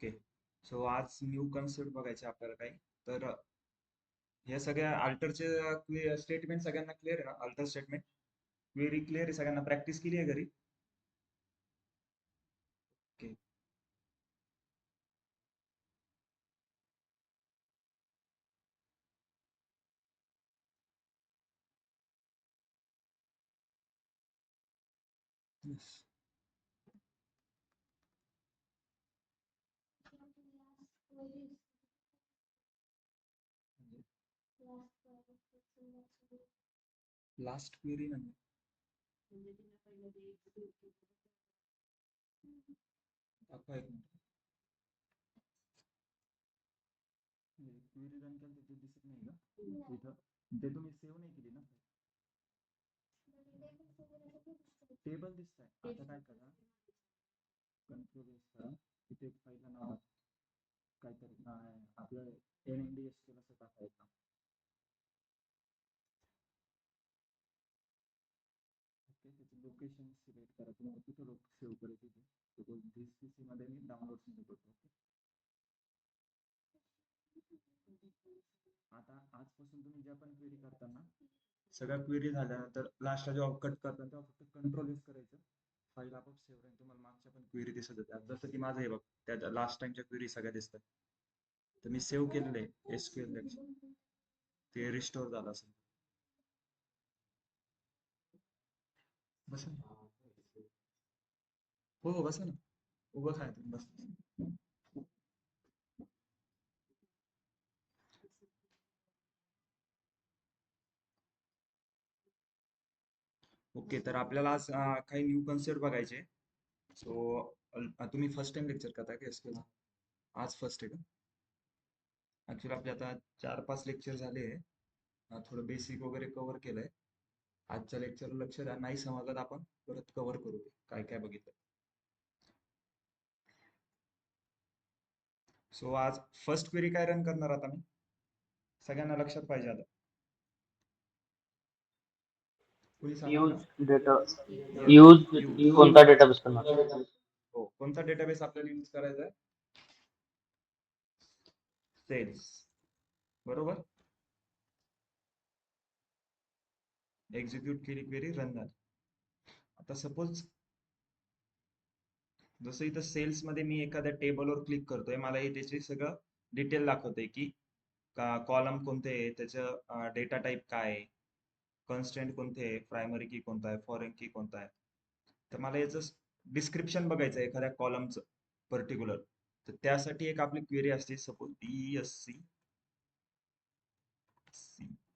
Okay. So आज new concept बघायचे आपल्याला काही. तर ह्या सगळ्या अल्टरचे स्टेटमेंट सगळ्यांना क्लिअर आहे ना? अल्टर स्टेटमेंट क्वेरी क्लिअर आहे सगळ्यांना? प्रॅक्टिस केली आहे घरी? ओके. Yes. लास्ट क्वेरी म्हणजे दाखवा एक मिनिट. क्वेरी रन केलं तर ते दिसत नाही का इथं? ते तुम्ही सेव्ह नाही केली ना? टेबल दिसतंय. आता काय करा, कंट्रोल एस करा. तिथे एक फाईलला नाव काहीतरी आपलं NNDSK असं टाकायचं. ओके, त्याचं लोकेशन सिलेक्ट करा. तुम्हाला कुठं सेव्ह करायचं ते. सपोज धिस PC मध्ये मी डाउनलोड सेव्ह करतो. आता आजपासून तुम्ही ज्या पण क्वेरी करताना, सगळ्या क्वेरी झाल्यानंतर लास्टला जेव्हा कट करता तेव्हा फक्त कंट्रोल एस करायचं. फाईल आपोआप सेव्ह राहील. तुम्हाला मागच्या पण क्वेरी दिसत होत्या. जसं की माझं हे बघ, त्या लास्ट टाइमच्या क्वेरी सगळ्या दिसतात. तर मी सेव्ह केलेले SQL ते रिस्टोर झालं असेल. बसा ना. हो हो, बसा ना. उभं काय तुम्ही बस. ओके, तर आपल्याला आज काही न्यू कन्सेप्ट बघायचे. सो तुम्ही फर्स्ट टाइम लेक्चर करताय का SQL? आज फर्स्ट आहे का? ऍक्च्युली आपले आता 4-5 लेक्चर झाले. थोडं बेसिक वगैरे कव्हर केलंय. आजच्या लेक्चर लक्ष द्या. नाही समजलं तर आपण परत कव्हर करू काय काय बघितलं. सो आज फर्स्ट क्वेरी काय रन करणार आता मी? सगळ्यांना लक्षात पाहिजे आता. कोणी सांगाल का? Use data Yes. Use use. कोणता डेटाबेस करणार? हो, कोणता डेटाबेस आपल्याला यूज करायचा आहे? सेल्स. बरोबर. एक्झिक्यूट केली क्वेरी, रन झाली. आता सपोज जसं इथं सेल्स मध्ये मी एखाद्या टेबलवर क्लिक करतोय, मला हे त्याचे सगळं डिटेल दाखवतंय की कॉलम कोणते आहे, त्याचं डेटा टाईप काय आहे, कन्स्ट्रेंट कोणते आहे, प्रायमरी की कोणता आहे, फॉरेन की कोणता आहे. तर मला याचं डिस्क्रिप्शन बघायचं आहे एखाद्या कॉलमचं पर्टिक्युलर. तर त्यासाठी एक आपली क्वेरी असते, सपोज DESC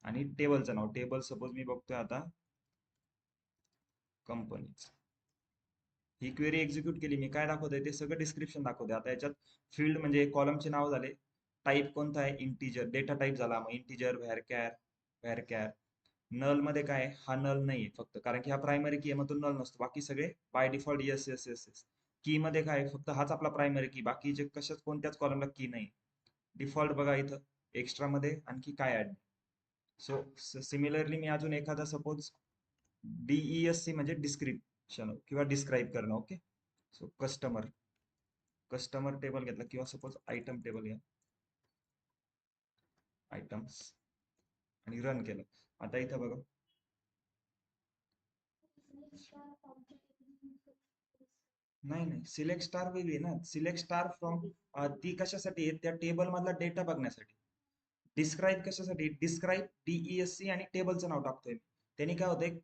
आणि टेबलचं नाव. टेबल सपोज मी बघतोय आता कंपनीज. ही क्वेरी एक्झिक्यूट केली मी, काय दाखवतंय ते सगळं डिस्क्रिप्शन दाखवते. आता याच्यात फील्ड म्हणजे कॉलमचे नाव झाले, टाईप कोणता आहे, इंटीजर, डेटा टाईप झाला मग इंटीजर, व्हॅरकॅर. नल मध्ये काय, हा नल नाही फक्त, कारण की हा प्रायमरी की आहे मग तो नल नसतो. बाकी सगळे by default yes yes yes yes. की मध्ये काय, फक्त हाच आपला प्रायमरी की, बाकीचे कशाच कोणत्याच कॉलमला की नाही. डिफॉल्ट बघा इथं, एक्स्ट्रा मध्ये आणखी काय ऍड. सो सिमिलरली मी अजून एखादा सपोज DESC म्हणजे डिस्क्रिप्शन किंवा डिस्क्राईब करणं. ओके. सो कस्टमर टेबल घेतला किंवा सपोज आयटम टेबल घ्या, आयटम्स, आणि रन केलं. आता इथं बघा, नाही नाही, सिलेक्ट स्टार वेगळी ना. सिलेक्ट स्टार फ्रॉम ती कशासाठी आहे, त्या टेबल मधला डेटा बघण्यासाठी. डिस्क्राईब कशासाठी, डिस्क्राईब DESC आणि टेबलचं नाव टाकतोय. त्यांनी काय होतंय,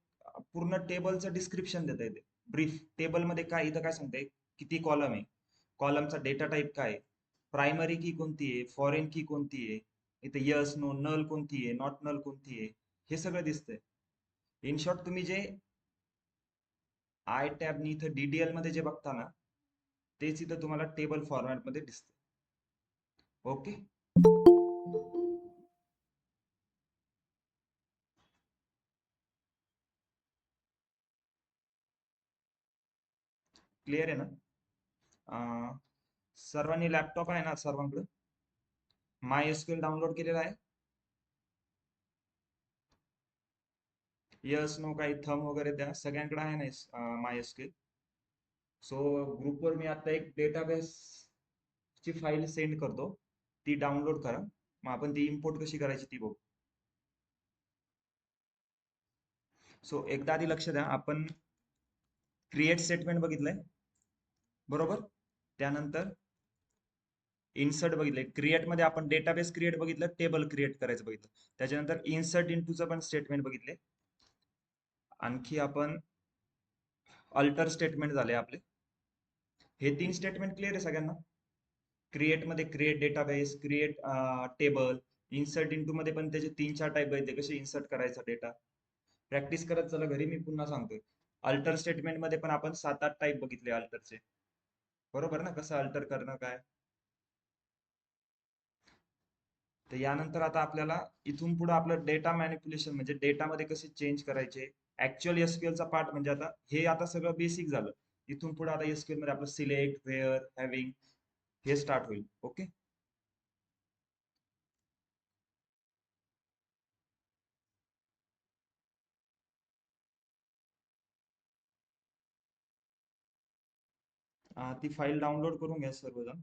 पूर्ण टेबलचं डिस्क्रिप्शन देता येते. ब्रीफ टेबल मध्ये काय, इथं काय सांगतंय, किती कॉलम आहे, कॉलमचा डेटा टाईप काय, प्रायमरी की कोणती आहे, फॉरेन की कोणती आहे, इथं यस नो, नल कोणती आहे, नॉट नल कोणती आहे, हे सगळं दिसतंय. इन शॉर्ट तुम्ही जे आय टॅब नी इथं DDL मध्ये जे बघता ना, तेच इथं तुम्हाला टेबल फॉर्मॅट मध्ये दिसते. ओके. क्लिअर आहे ना? सर्वांनी लॅपटॉप आहे ना सर्वांकडे? MySQL डाउनलोड केलेला आहे? यस नो काही थंब वगैरे द्या, सगळ्यांकडे आहे ना MySQL? सो ग्रुपवर मी आता एक डेटाबेस ची फाईल सेंड करतो, ती डाउनलोड करा. मग आपण ती इम्पोर्ट कशी करायची ती बघू. सो एकदा आधी लक्ष द्या, आपण क्रिएट स्टेटमेंट बघितलंय बरोबर. त्यानंतर इन्सर्ट बघितलंय. क्रिएट मध्ये आपण डेटाबेस क्रिएट बघितलं, टेबल क्रिएट करायचं बघितलं. त्याच्यानंतर इन्सर्ट इंटूचं पण स्टेटमेंट बघितले. आणखी आपण अल्टर स्टेटमेंट झाले आपले. हे 3 स्टेटमेंट क्लिअर आहे सगळ्यांना. क्रिएट मध्ये create database, create table, insert into मध्ये पण त्याचे 3-4 टाईप बघितले, कसे इन्सर्ट करायचा डेटा. प्रॅक्टिस करत चला घरी, मी पुन्हा सांगतोय. अल्टर स्टेटमेंट मध्ये पण आपण 7-8 टाईप बघितले अल्टरचे, बरोबर ना, कसं अल्टर करणं काय. तर यानंतर आता आपल्याला इथून पुढे आपलं डेटा मॅनिप्युलेशन म्हणजे डेटामध्ये कसे चेंज करायचे. ऍक्च्युअल एसक्यूएल चा पार्ट म्हणजे आता हे आता सगळं बेसिक झालं. इथून पुढे आता एसक्यूएल मध्ये आपलं सिलेक्ट, व्हेअर, हॅव्हिंग हे स्टार्ट होईल. ओके. ती फाईल डाउनलोड करून घ्या सर्वजण.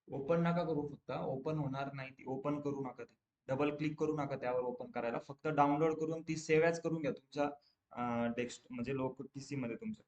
ओपन नका करू, फक्त ओपन होणार नाही, ती ओपन करू नका, ती डबल क्लिक करू नका त्यावर ओपन करायला. फक्त डाउनलोड करून ती सेव्ह ॲज करून घ्या तुमच्या डेस्क म्हणजे लोकल पीसी मध्ये तुमच्या.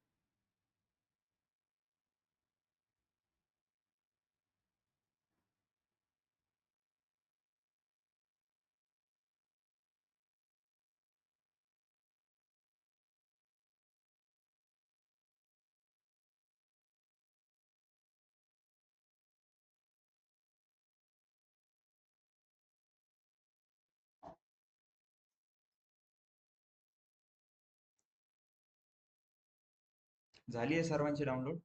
झाली आहे सर्वांची डाउनलोड.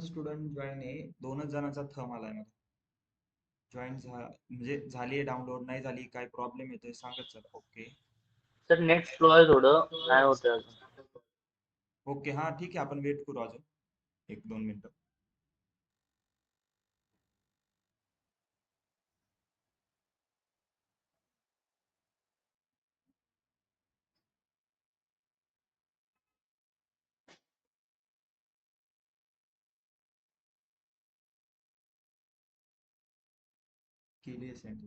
स्टुडंट जॉईन आहे, 2च जणांचा थंब आलाय मला. जॉईन म्हणजे झाली आहे डाउनलोड, नाही झाली, काय प्रॉब्लेम येतोय सांगत चला. ओके सर नेट स्लो आहे थोडं, नाही होत अजून. ओके, हा ठीक आहे, आपण वेट करू अजून 1-2 मिनिटं. केली आहे सेंड.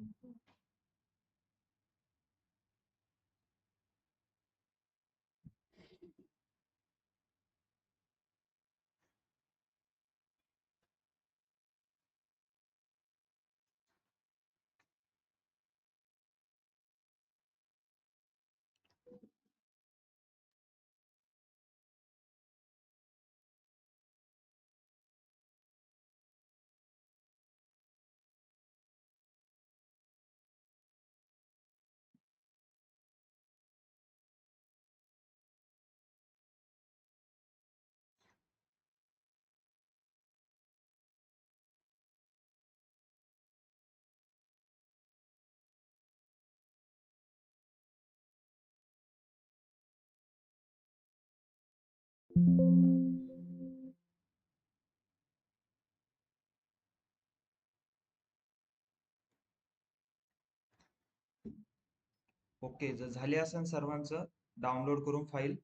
ओके, जर झाले असेल सर्वांचं डाउनलोड करून फाईल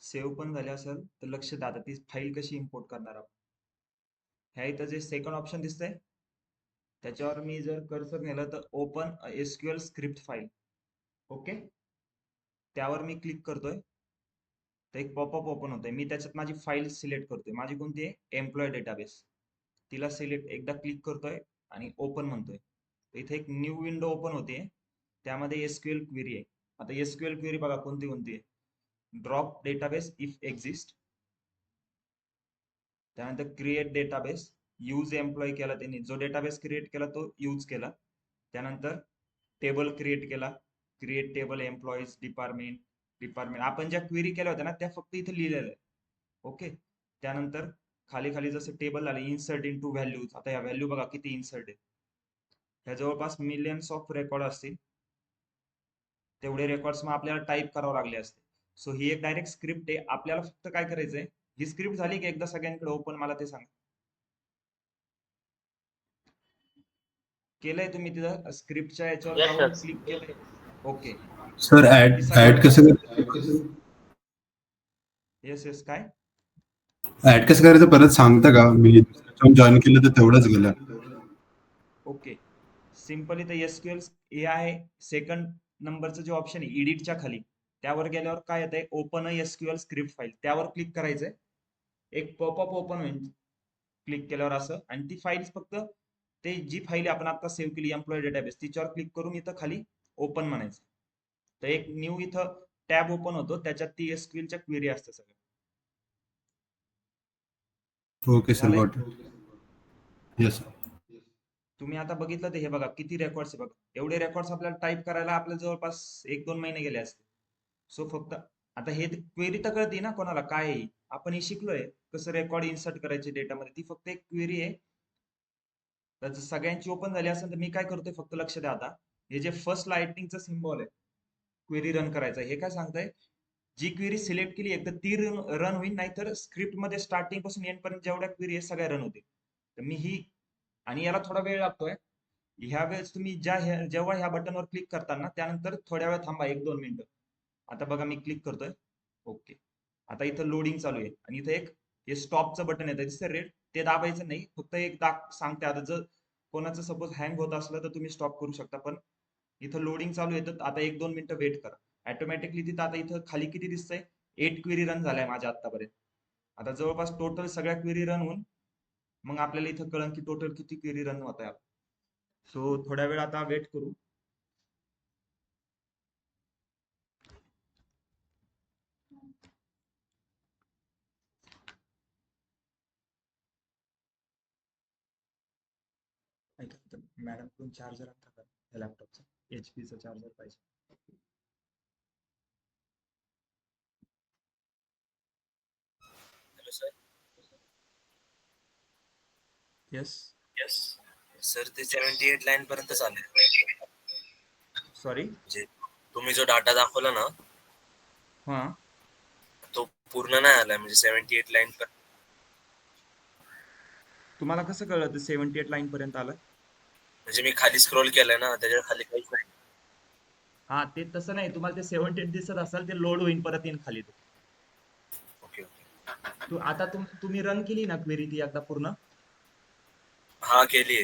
सेव्ह पण झाली असेल, तर लक्ष द्या आता ती फाईल कशी इम्पोर्ट करणार आहोत. ह्या इथं जे सेकंड ऑप्शन दिसतंय त्याच्यावर मी जर कर्सर नेलं तर open SQL script file. Okay, त्यावर मी क्लिक करतोय तर एक पॉपअप ओपन होतंय. मी त्याच्यात माझी फाईल सिलेक्ट करतोय. माझी कोणती आहे, एम्प्लॉय डेटाबेस. तिला सिलेक्ट एकदा क्लिक करतोय आणि ओपन म्हणतोय. इथे एक न्यू विंडो ओपन होते, त्यामध्ये एसक्यूएल क्वेरी आहे. आता एसक्यूएल क्वेरी बघा कोणती कोणती आहे. ड्रॉप डेटाबेस इफ एक्झिस्ट, त्यानंतर क्रिएट डेटाबेस, यूज एम्प्लॉय केला त्यांनी, जो डेटाबेस क्रिएट केला तो यूज केला. त्यानंतर टेबल क्रिएट केला, create table employees department department, आपण ज्या क्वेरी केल्या होत्या ना त्या फक्त इथे लिहिलेल्या आहे. ओके. त्यानंतर खाली खाली जसं टेबल आले, इन्सर्ट इन टू व्हॅल्यूज. आता या व्हॅल्यू बघा किती इन्सर्ट आहे, ह्या जवळपास मिलियन्स ऑफ रेकॉर्ड असतील. तेवढे रेकॉर्ड्स मग आपल्याला टाईप करावं लागले असते. सो ही एक डायरेक्ट स्क्रिप्ट आहे. आपल्याला फक्त काय करायचंय, ही स्क्रिप्ट झाली की एकदा सगळ्यांकडे ओपन, मला ते सांगा. केलंय तुम्ही तिथं स्क्रिप्टच्या याच्यावर Yes, जाऊन sir. क्लिक केलंय? ओके. सर ती ऍड सगळ्यात ऍड कसं येस येस काय ऍड कसं करायचं परत सांगता का? मी जॉईन केलं तर तेवढंच गेलं. ओके. सिम्पली तर एसक्यूएल हे आहे, सेकंड नंबरचं जे ऑप्शन आहे एडिटच्या खाली, त्यावर गेल्यावर काय येतंय, ओपन एसक्यूएल स्क्रिप्ट फाईल, त्यावर क्लिक करायचंय. एक पॉपअप ओपन होईल क्लिक केल्यावर असं, आणि ती फाईल फक्त ते जी फाईल आपण आता सेव्ह केली एम्प्लॉय डेटाबेस, तिच्यावर क्लिक करून इथं खाली ओपन म्हणायचं. तर एक न्यू इथं टॅब ओपन होतो, त्याच्यात ती एसक्यूएल च्या क्वेरी असते सगळं. ओके सर, झालंय? Got it. Yes sir. तुम्ही आता बघितलं ते हे बघा किती रेकॉर्ड्स आहे बघा. एवढे रेकॉर्ड्स आपल्याला टाईप करायला आपल्या जवळपास 1-2 महिने गेले असते. सो फक्त आता हे क्वेरी तर कळते ना कोणाला काय आहे, आपण हे शिकलोय कसं रेकॉर्ड इन्सर्ट करायचे डेटामध्ये. ती फक्त एक क्वेरी आहे. तर सगळ्यांची ओपन झाली असेल तर मी काय करतोय, फक्त लक्ष द्या आता. हे जे फर्स्ट लाइटनिंगचं सिम्बॉल आहे क्वेरी रन करायचं, हे काय सांगताय, जी क्वेरी सिलेक्ट केली एकदा ती रन होईल, नाहीतर स्क्रिप्ट मध्ये स्टार्टिंग पासून एंड पर्यंत जेवढ्या क्वेरी आहे सगळ्या रन होतील. तर मी ही, आणि याला थोडा वेळ लागतोय. ह्या वेळेस तुम्ही जेव्हा ह्या बटनवर क्लिक करताना त्यानंतर थोड्या वेळ थांबा, 1-2 मिनिटं. आता बघा मी क्लिक करतोय. ओके. आता इथं लोडिंग चालू आहे आणि इथं एक हे स्टॉपचं बटन येतं दिसतं रेड, ते दाबायचं नाही, फक्त एक सांगते. आता जर कोणाचं सपोज हँग होत असलं तर तुम्ही स्टॉप करू शकता, पण इथं लोडिंग चालू आहे तर आता 1-2 मिनिटं वेट करा. ऑटोमॅटिकली तिथं आता इथं खाली किती दिसतंय, 8 क्वेरी रन झालाय माझ्या आतापर्यंत. आता जवळपास टोटल सगळ्या क्वेरी रन होऊन मग आपल्याला इथं कळन की टोटल किती क्वेरी रन होत आहे. सो थोड्या वेळ आता वेट करू. ऐका मॅडम, कडून चार्जर आणता का या लॅपटॉपचा, HP चा चार्जर पाहिजे. Hello sir. Yes. Yes sir, ते 78 लाईन पर्यंत चालेल. सॉरी. म्हणजे तुम्ही जो डाटा दाखवला ना हा, तो पूर्ण नाही आलाय, म्हणजे 78 लाईन पर्यंत. तुम्हाला कसं कळलं ते 78 लाईन पर्यंत आलं? म्हणजे मी खाली स्क्रोल केलंय ना, त्याच्या खाली काहीच नाही. हा, ते तसं नाही, तुम्हाला ते 78 दिसत असेल ते लोड होईन परत येईन खाली. Okay okay. आता तुम्ही रन केली ना क्वेरी ती एकदा पूर्ण? हा केलीये.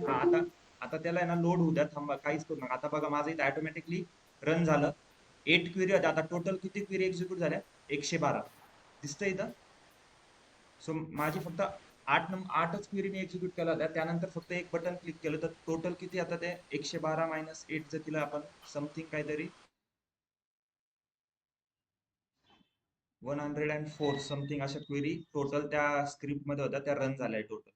हा, आता त्याला आहे ना लोड होऊ द्या, थांबा, काहीच करू नका. आता बघा माझं इथं ऑटोमॅटिकली रन झालं. 8 क्वेरी होत्या, आता टोटल किती क्वेरी एक्झिक्यूट झाल्या, 112 दिसतंय इथं. सो माझी फक्त 8च क्वेरी मी एक्झिक्यूट केल्या होत्या. त्यानंतर फक्त एक बटन क्लिक केलं तर टोटल किती, आता ते 112 मायनस 8 जर तिला आपण समथिंग काहीतरी 104 समथिंग अशा क्वेरी टोटल त्या स्क्रिप्ट मध्ये होत्या, त्या रन झाल्या टोटल.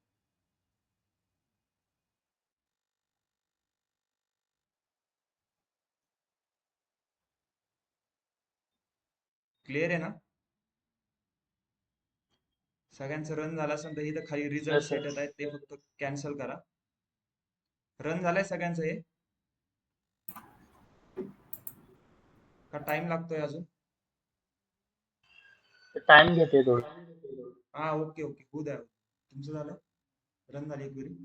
क्लिअर आहे ना? सगळ्यांचं रन झालं असेल तर इथं खाली रिझल्ट Yes, sir. सेट येत आहेत, ते फक्त कॅन्सल करा. रन झालंय सगळ्यांचं हे का टाइम लागतोय अजून? टाइम घेते थोडं. हा, ओके ओके, होऊ द्या. तुमचं झालं, रन झाली क्वेरी?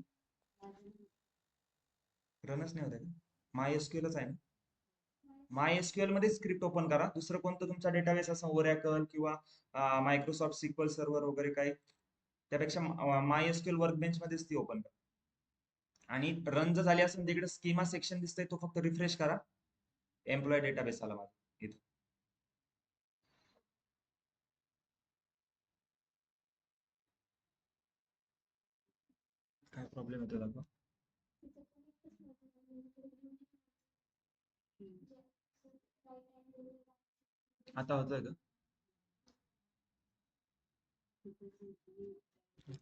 रनच नाही होत आहे का? माय एसक्यूएलच आहे ना? माय एसक्यूएल मध्ये स्क्रिप्ट ओपन करा. दुसरं कोणतं तुमचा डेटाबेस असं ओरॅकल किंवा मायक्रोसॉफ्ट सिक्वल सर्व्हर वगैरे काही, त्यापेक्षा माय एसक्यूएल वर्कबेंच मध्येच ती ओपन करा. आणि रन जर झाली असेल तिकडे स्कीमा सेक्शन दिसतंय, तो फक्त रिफ्रेश करा. एम्प्लॉय डेटाबेस आला माझा इथं. काय प्रॉब्लेम येतो दाखवा. आता होतोय का?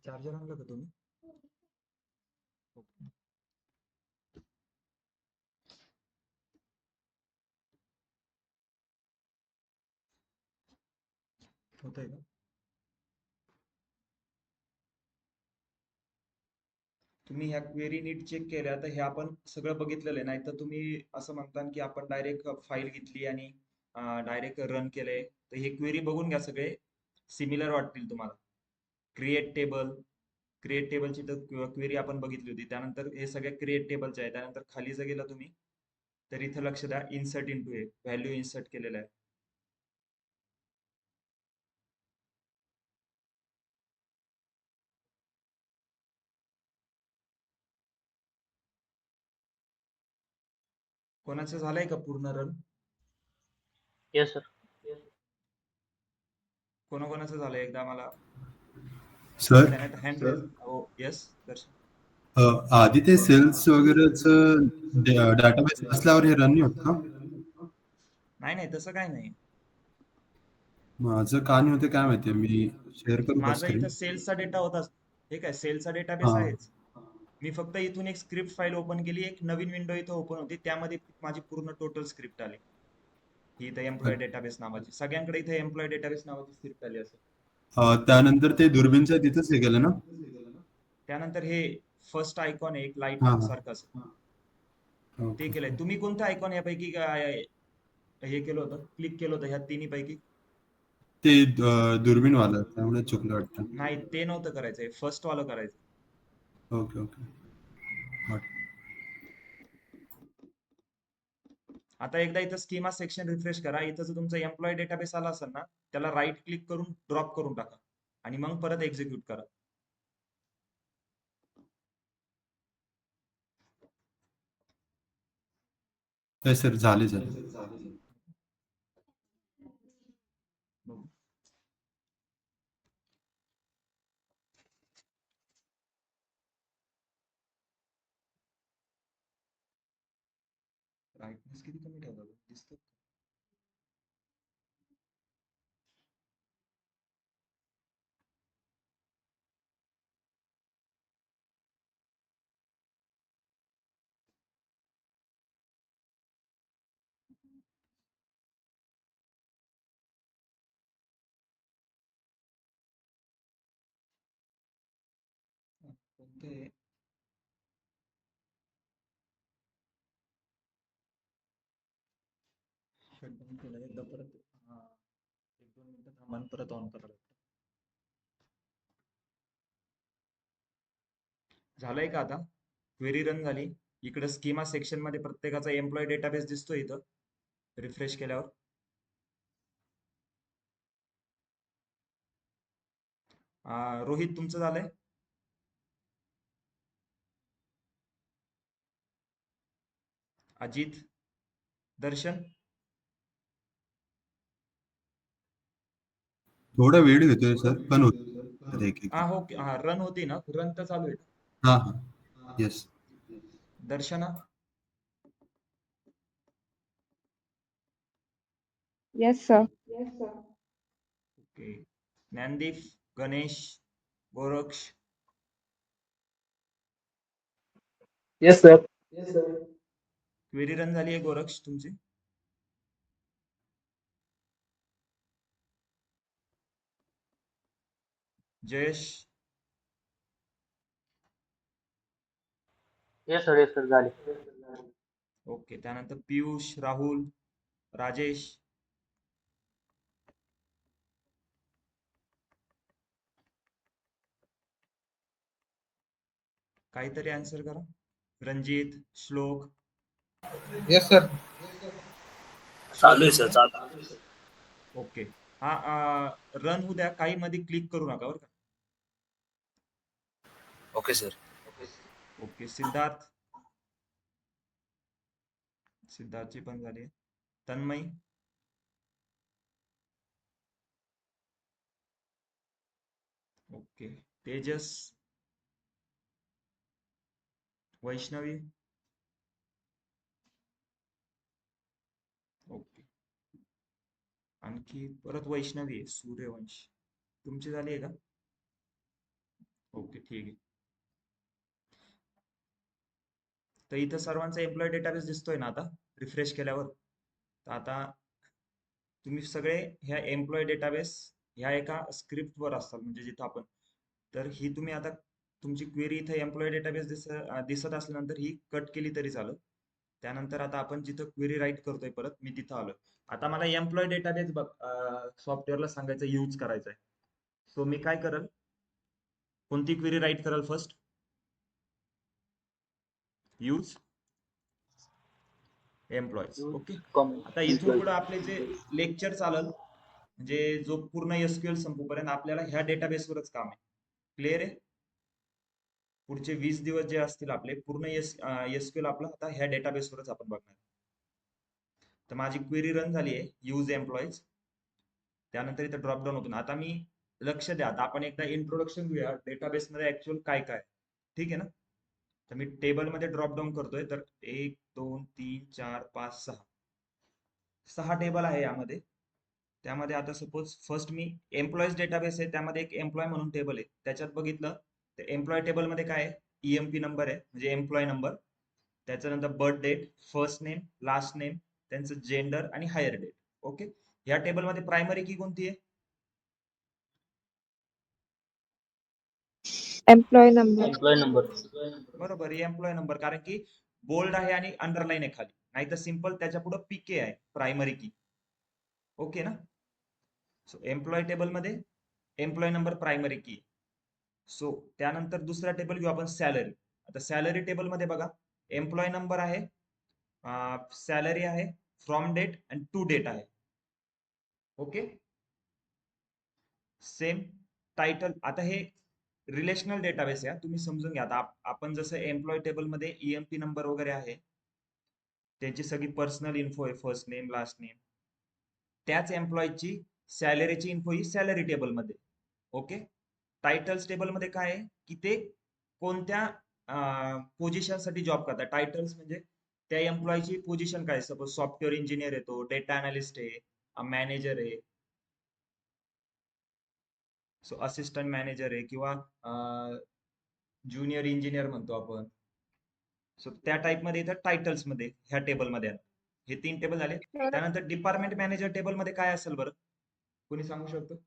चार्जर आणलं का तुम्ही? ओके. होतंय का? तुम्ही ह्या क्वेरी नीट चेक केल्या तर हे आपण सगळं बघितलेलं आहे. नाही तर तुम्ही असं म्हणता की आपण डायरेक्ट फाईल घेतली आणि डायरेक्ट रन केलंय. तर हे क्वेरी बघून घ्या, सगळे सिमिलर वाटतील तुम्हाला. क्रिएट टेबल, क्रिएट टेबलची तर क्वेरी आपण बघितली होती. त्यानंतर हे सगळे क्रिएट टेबलचे आहे. त्यानंतर खाली जर गेला तुम्ही तर इथं लक्ष द्या, insert into a value insert केलेलं आहे. कोणाचं झालंय का पूर्ण रन? Yes sir. कोणाकोणाचं झालंय एकदा मला सर त्याने हँड रेज. हो येस दर्शन. आधी ते सेल्स वगैरेच डाटाबेस असल्यावर हे रन नाही होत का? नाही नाही, तसं काय नाही. माझं का नाही होते काय माहिती, मी शेअर करू का माझा स्क्रीन? इथं सेल्सचा डेटा होता. ठीक आहे, सेल्सचा डेटाबेस हां. आहेच. मी फक्त इथून एक स्क्रिप्ट फाईल ओपन केली, एक नवीन विंडो इथं ओपन होती, त्यामध्ये माझी पूर्ण टोटल स्क्रिप्ट आली. ही इथं एम्प्लॉय डेटाबेस नावाची, सगळ्यांकडे इथे एम्प्लॉय डेटाबेस नावाची स्क्रिप्ट आली असेल. त्यानंतर ते दुर्बीनच्या तिथंच हे केलं ना? त्यानंतर हे फर्स्ट आयकॉन आहे एक लाईट हां, हां. सारखंच, ते ओके. केलंय. तुम्ही कोणतं आयकॉन यापैकी हे केलं होतं, क्लिक केलं होतं ह्या तिन्ही पैकी? ते दुर्बीनवालं, त्यामुळे चुकलं वाटतं. नाही, ते नव्हतं करायचंय, फर्स्ट वालं करायचं. Okay, okay. वाट आता एकदा इथं स्कीमा सेक्शन रिफ्रेश करा. इथं जर तुमचा एम्प्लॉय डेटाबेस आला असेल ना, त्याला राईट क्लिक करून ड्रॉप करून टाका आणि मग परत एक्झिक्यूट करा. सर झाले झाले. ब्राईटनेस किती कमी ठेवला दिसतं? कोणते? शटडाऊन केलं एकदा परत. हा, 1-2 मिनिटं थांबा आणि परत ऑन करा. झालंय का आता? क्वेरी रन झाली. इकडे स्कीमा सेक्शन मध्ये प्रत्येकाचा एम्प्लॉय डेटाबेस दिसतो इथं रिफ्रेश केल्यावर. रोहित तुमचं झालंय? अजित, दर्शन? थोडा वेळ घेतोय सर, पण होत एक एक. हा हो, हा रन होती ना, रन तर चालू आहे. हां, हां. Yes. Darshana? Yes, sir. Okay. Dnyandeep, Ganesh, Goraksh? Yes sir. Query run झाली आहे गोरक्ष तुमची? Jayesh? Yes sir. Yes sir झाली. ओके. त्यानंतर पियुष, राहुल, राजेश? काहीतरी आन्सर करा. रणजित, श्लोक? Yes sir. चालू आहे सर, चालू. ओके. हा, रन होऊ द्या, काही मध्ये क्लिक करू नका बरं का. Okay sir. ओके. सिद्धार्थ? सिद्धार्थची पण झाली. तन्मय? ओके. तेजस? वैष्णवी? ओके. आणखी परत वैष्णवी आहे, सूर्यवंश? तुमची झाली आहे का? ओके ठीक आहे. तर इथं सर्वांचा एम्प्लॉय डेटाबेस दिसतोय ना आता रिफ्रेश केल्यावर. तर आता तुम्ही सगळे ह्या एम्प्लॉय डेटाबेस ह्या एका स्क्रिप्टवर असतात म्हणजे जिथं आपण, तर ही तुम्ही आता तुमची क्वेरी इथं एम्प्लॉय डेटाबेस दिसत असल्यानंतर ही कट केली तरी चालेल. त्यानंतर आता आपण जिथं क्वेरी राईट करतोय परत मी तिथं आलोय. आता मला एम्प्लॉय डेटाबेस सॉफ्टवेअरला सांगायचं यूज करायचं आहे. सो मी काय करल, कोणती क्वेरी राईट करल फर्स्ट? Use employees. ओके. आता इथून पुढे आपले जे लेक्चर चालल म्हणजे जो पूर्ण एसक्यूएल संपूपर्यंत आपल्याला ह्या डेटाबेसवरच काम आहे. क्लिअर आहे? पुढचे 20 दिवस जे असतील आपले पूर्ण एसक्यूएल आपलं आता ह्या डेटाबेसवरच आपण बघणार. तर माझी क्वेरी रन झाली आहे यूज एम्प्लॉईज. त्यानंतर इथं ड्रॉपडाऊन होतो. आता मी लक्ष द्या, आता आपण एकदा इंट्रोडक्शन घेऊया डेटाबेसमध्ये ऍक्च्युअल काय काय. ठीक आहे ना? तर मी टेबलमध्ये ड्रॉपडाऊन करतोय. तर 1 2 3 4 5 6 टेबल आहे यामध्ये. त्यामध्ये आता सपोज फर्स्ट मी एम्प्लॉईज डेटाबेस आहे, त्यामध्ये एक एम्प्लॉय म्हणून टेबल आहे. त्याच्यात बघितलं तर एम्प्लॉय टेबलमध्ये काय आहे, ईएमपी नंबर आहे म्हणजे एम्प्लॉय नंबर. त्याच्यानंतर birth date, first name, last name, त्यांचं जेंडर आणि हायर डेट. ओके. या टेबलमध्ये प्रायमरी की कोणती आहे? Employee number. Employee number. बरोबर, एम्प्लॉय नंबर, कारण की बोल्ड आहे आणि अंडरलाईन आहे खाली, नाहीतर सिंपल त्याच्या पुढे पीके आहे प्रायमरी की. ओके ना? सो एम्प्लॉय टेबल मध्ये एम्प्लॉय नंबर प्रायमरी की. सो त्यानंतर दुसरा टेबल घेऊ आपण सॅलरी. आता सॅलरी टेबल मध्ये बघा एम्प्लॉय नंबर आहे, सॅलरी आहे, फ्रॉम डेट आणि टू डेट आहे. ओके. Same title. आता हे रिलेशनल डेटाबेस आहे, तुम्ही समजून घ्या. आता आपण जसं एम्प्लॉय टेबल मध्ये ईएमपी नंबर वगैरे आहे, त्यांची सगळी पर्सनल इन्फो आहे, फर्स्ट नेम लास्ट नेम, त्याच एम्प्लॉयची सॅलरीची इन्फो ही सॅलरी टेबल मध्ये. ओके. टायटल्स टेबल मध्ये काय आहे की ते कोणत्या पोझिशन साठी जॉब करतात. टायटल्स म्हणजे त्या एम्प्लॉयची पोझिशन काय, सपोज सॉफ्टवेअर इंजिनियर आहे, तो डेटा अनालिस्ट आहे, मॅनेजर आहे, सो असिस्टंट मॅनेजर आहे, किंवा ज्युनियर इंजिनियर म्हणतो आपण. सो त्या टाइप मध्ये इथं टायटल्स मध्ये ह्या टेबल मध्ये हे 3 टेबल झाले. त्यानंतर डिपार्टमेंट मॅनेजर टेबल मध्ये काय असेल बरं, कोणी सांगू शकतो?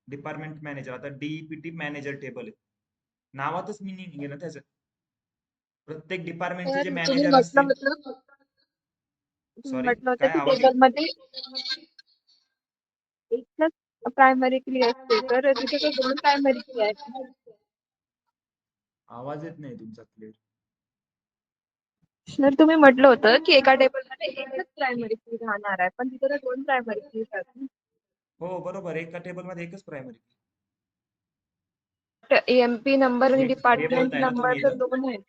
डिपार्टमेंट मॅनेजर, आता डीईपीटी मॅनेजर टेबल आहे, नावातच मिनिंग आहे ना त्याचं. प्रत्येक डिपार्टमेंटचे जे तुम्ही मॅनेजर म्हटलं असतील. होतं सॉरी, की काय आवाज? टेबल मध्ये एकच प्रायमरी की असते, तर तिथे तो 2 प्रायमरी की आहेत. आवाज येत नाही तुमचा क्लिअर. सर तुम्ही म्हटलं होतं की एका टेबल मध्ये एकच प्रायमरी की राहणार आहे, पण तिथे तर 2 प्रायमरी की आहेत. हो बरोबर, एका टेबल मध्ये एकच प्रायमरी. ईएमपी नंबर आणि हे डिपार्टमेंट बोलताय ना नंबर तुम्ही तर इथं? 2 आहेत.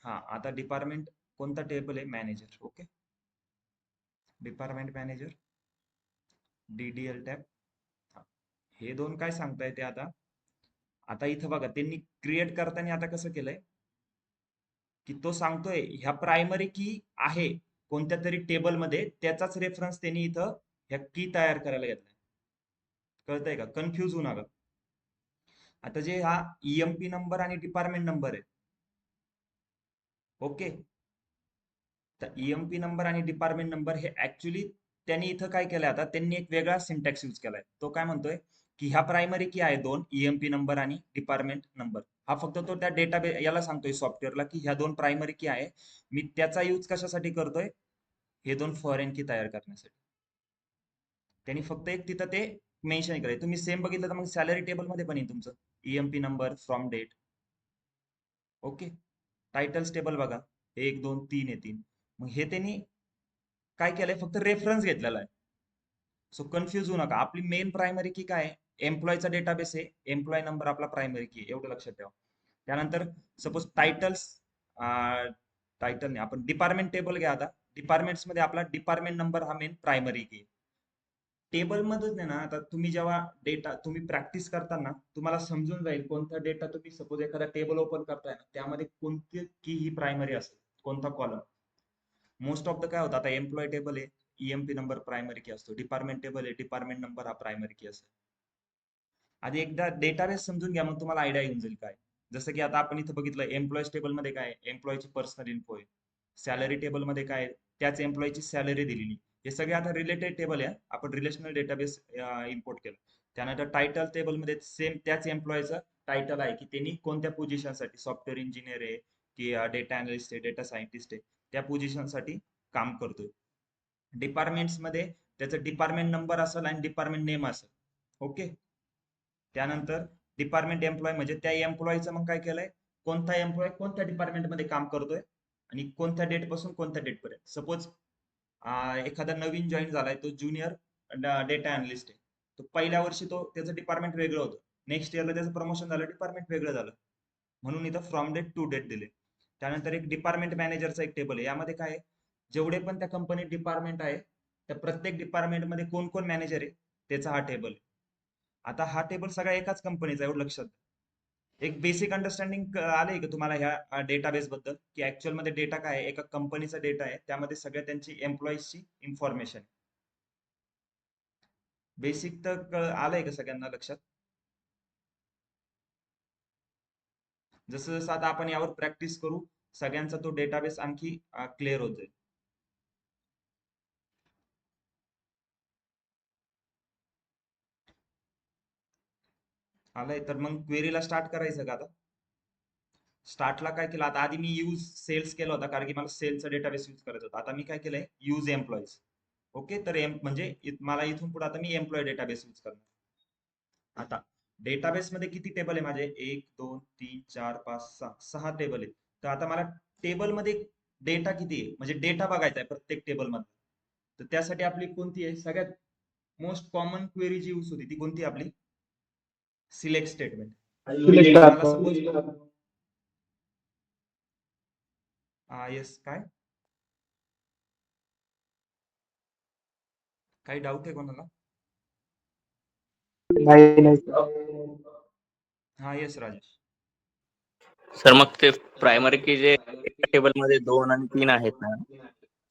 हा, आता डिपार्टमेंट कोणता टेबल आहे? Manager. Okay. Department manager, DDL tab. हे 2 काय सांगताय ते आता. आता इथं बघा त्यांनी क्रिएट करताना आता कसं केलंय की तो सांगतोय ह्या प्रायमरी की आहे कोणत्या तरी टेबल मध्ये, त्याचाच रेफरन्स त्यांनी इथं ह्या की तयार करायला घेतलाय. कळतंय का? कन्फ्यूज होऊ नका. आता जे हा ईएमपी नंबर आणि डिपार्टमेंट नंबर आहे, ओके, तर ईएमपी नंबर आणि डिपार्टमेंट नंबर हे ऍक्च्युली त्यांनी इथं काय केलंय, आता त्यांनी एक वेगळा सिंटॅक्स यूज केलाय. तो काय म्हणतोय की ह्या प्रायमरी की आहे 2, ईएमपी नंबर आणि डिपार्टमेंट नंबर. हा फक्त तो त्या डेटाबेस याला सांगतोय सॉफ्टवेअरला की ह्या 2 प्रायमरी की आहे. मी त्याचा यूज कशासाठी करतोय, हे 2 फॉरेन की तयार करण्यासाठी. त्यांनी फक्त एक तिथं ते मेन्शन केलंय. तुम्ही सेम बघितलं तर मग सॅलरी टेबल मध्ये पण येईल तुमचं EMP number, from date. Okay. Titles table बघा 1 2 3 येतील. मग हे त्यांनी काय केलंय, फक्त रेफरन्स घेतलेला आहे. सो कन्फ्युज होऊ नका. आपली मेन प्रायमरी की काय आहे, एम्प्लॉयचा डेटाबेस आहे, एम्प्लॉय नंबर आपला प्रायमरी की आहे, एवढं लक्षात ठेवा. त्यानंतर सपोज टायटल्स, टायटल नाही, आपण डिपार्टमेंट टेबल घ्या. आता डिपार्टमेंट्स मध्ये आपला डिपार्टमेंट नंबर हा मेन प्रायमरी की आहे. टेबल मध्येच नाही ना, आता तुम्ही जेव्हा डेटा तुम्ही प्रॅक्टिस करताना तुम्हाला समजून जाईल कोणता डेटा तुम्ही सपोज एखादा टेबल ओपन करताय ना, त्यामध्ये कोणती की ही प्रायमरी असेल, कोणता कॉलम. मोस्ट ऑफ द काय होतं, आता एम्प्लॉय टेबल आहे, ईएमपी नंबर प्रायमरी की असतो. डिपार्टमेंट टेबल आहे, डिपार्टमेंट नंबर हा प्रायमरी की असतो. आधी एकदा डेटाबेस समजून घ्या, मग तुम्हाला आयडिया येऊन जाईल काय. जसं की आता आपण इथं बघितलं एम्प्लॉईज टेबल मध्ये काय एम्प्लॉईची पर्सनल इन्फो आहे. सॅलरी टेबल मध्ये काय त्याच एम्प्लॉईची सॅलरी दिलेली. हे सगळे आता रिलेटेड टेबल आहे. आपण रिलेशनल डेटाबेस इम्पोर्ट केलं. त्यानंतर टायटल टेबल मध्ये सेम त्याच एम्प्लॉईचं टायटल आहे की त्यांनी कोणत्या पोझिशनसाठी सॉफ्टवेअर इंजिनियर आहे की डेटा अनालिस्ट आहे डेटा सायंटिस्ट आहे त्या पोझिशनसाठी काम करतोय. डिपार्टमेंट्स मध्ये त्याचं डिपार्टमेंट नंबर असेल आणि डिपार्टमेंट नेम असेल. ओके. त्यानंतर डिपार्टमेंट एम्प्लॉय म्हणजे त्या एम्प्लॉयचं मग काय केलंय कोणता एम्प्लॉय कोणत्या डिपार्टमेंट मध्ये काम करतोय आणि कोणत्या डेट पासून कोणत्या डेट पर्यंत. सपोज एखादा नवीन जॉईन झालाय तो ज्युनियर डेटा अनालिस्ट आहे. तो पहिल्या वर्षी त्याचं डिपार्टमेंट वेगळं होतं. नेक्स्ट इयरला त्याचं प्रमोशन झालं डिपार्टमेंट वेगळं झालं. म्हणून इथं फ्रॉम डेट टू डेट दिले. त्यानंतर एक डिपार्टमेंट मॅनेजरचा एक टेबल आहे. यामध्ये काय आहे जेवढे पण त्या कंपनीत डिपार्टमेंट आहे त्या प्रत्येक डिपार्टमेंट मध्ये कोण कोण मॅनेजर आहे त्याचा हा टेबल आहे. आता हा टेबल सगळा एकाच कंपनीचा एवढं लक्षात. एक बेसिक अंडरस्टँडिंग आलंय का तुम्हाला ह्या डेटाबेस बद्दल की ऍक्च्युअल मध्ये डेटा काय आहे. एका कंपनीचा डेटा आहे त्यामध्ये सगळ्या त्यांची एम्प्लॉईजची इन्फॉर्मेशन. बेसिक तर आलंय का सगळ्यांना लक्षात. जसं जसं आता आपण यावर प्रॅक्टिस करू सगळ्यांचा तो डेटाबेस आणखी क्लिअर होत जाईल. आलंय तर मग क्वेरीला स्टार्ट करायचं का आता. स्टार्टला काय केलं आता आधी मी यूज सेल्स केला होता कारण की मला सेल्सचा डेटाबेस यूज करायचा होता. आता मी काय केलंय यूज एम्प्लॉईज. ओके. तर म्हणजे मला इथून पुढे आता मी एम्प्लॉय डेटाबेस यूज करणार. आता डेटाबेस मध्ये किती टेबल आहे माझे 1 2 3 4 5 6 टेबल आहे. तर आता मला टेबल मध्ये डेटा किती आहे म्हणजे डेटा बघायचा आहे प्रत्येक टेबल मध्ये. तर त्यासाठी आपली कोणती आहे सगळ्यात मोस्ट कॉमन क्वेरी जी यूज होती ती कोणती आपली सिलेक्ट स्टेटमेंट. मला सपोज येस काय काही डाऊट आहे कोणाला. हा येस राजेश. सर मग ते प्रायमरी की जे टेबल मध्ये 2 आणि 3 आहेत ना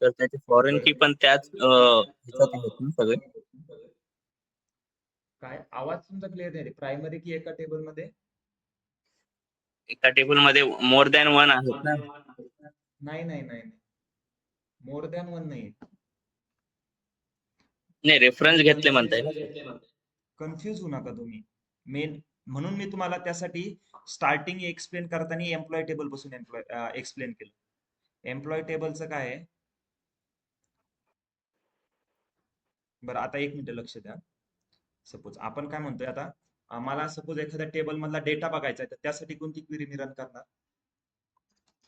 तर त्याचे फॉरेन की पण त्याच ह्याच्यात आहेत ना सगळे. काय आवाज तुमचा क्लिअर नाही. प्रायमरी की एका टेबल मध्ये एका टेबल मध्ये मोर दॅन 1 आहेत ना. नाही नाही नाही मोर दॅन वन नाही. नाही रेफरन्स घेतले म्हणताय ना सर. कन्फ्युज होऊ नका तुम्ही. मेन म्हणून मी तुम्हाला त्यासाठी स्टार्टिंग एक्सप्लेन करताना एम्प्लॉय टेबल पासून एक्सप्लेन केलं. एम्प्लॉय टेबलचं काय आहे बरं आता 1 मिनिट लक्ष द्या. सपोज आपण काय म्हणतोय आता मला सपोज एखाद्या टेबल मधला डेटा बघायचा आहे तर त्यासाठी कोणती क्वेरी मी रन करणार.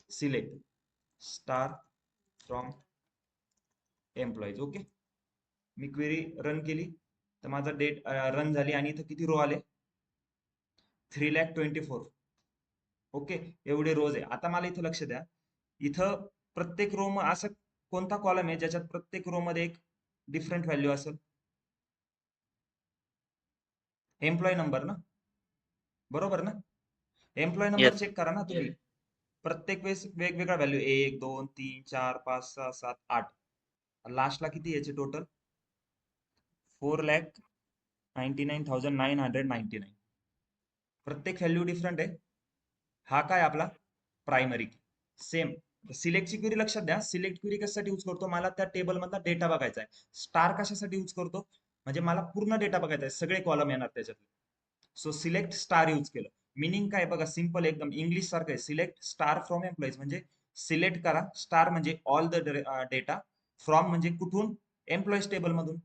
Select star from employees. Okay. Me query run केली तर माझा डेट रन झाली आणि इथं किती रो आले 3,24,000. ओके. एवढे रोज आहे. आता मला इथं लक्ष द्या इथं प्रत्येक रो असं कोणता कॉलम आहे ज्याच्यात प्रत्येक रो मध्ये एक डिफरंट व्हॅल्यू असेल. एम्प्लॉय नंबर ना बरोबर ना. Employ number Yes. चेक करा ना तुम्ही. प्रत्येक वेळेस वेगवेगळा व्हॅल्यू 1 2 3 4 5 6 7 8 लास्टला किती याचे टोटल 4,99,999. प्रत्येक व्हॅल्यू डिफरंट आहे. हा काय आपला प्रायमरी की. सेम सिलेक्टची क्वेरी लक्षात द्या. सिलेक्ट क्वेरी कशासाठी यूज करतो मला त्या टेबल मधला डेटा बघायचा आहे. स्टार कशासाठी यूज करतो म्हणजे मला पूर्ण डेटा बघायचा आहे सगळे कॉलम येणार त्याच्यातले. सो सिलेक्ट स्टार यूज केलं. मिनिंग काय बघा सिंपल एकदम इंग्लिश सारखं आहे. सिलेक्ट स्टार फ्रॉम एम्प्लॉईज म्हणजे सिलेक्ट करा स्टार म्हणजे ऑल द डेटा फ्रॉम म्हणजे कुठून एम्प्लॉईज टेबल मधून.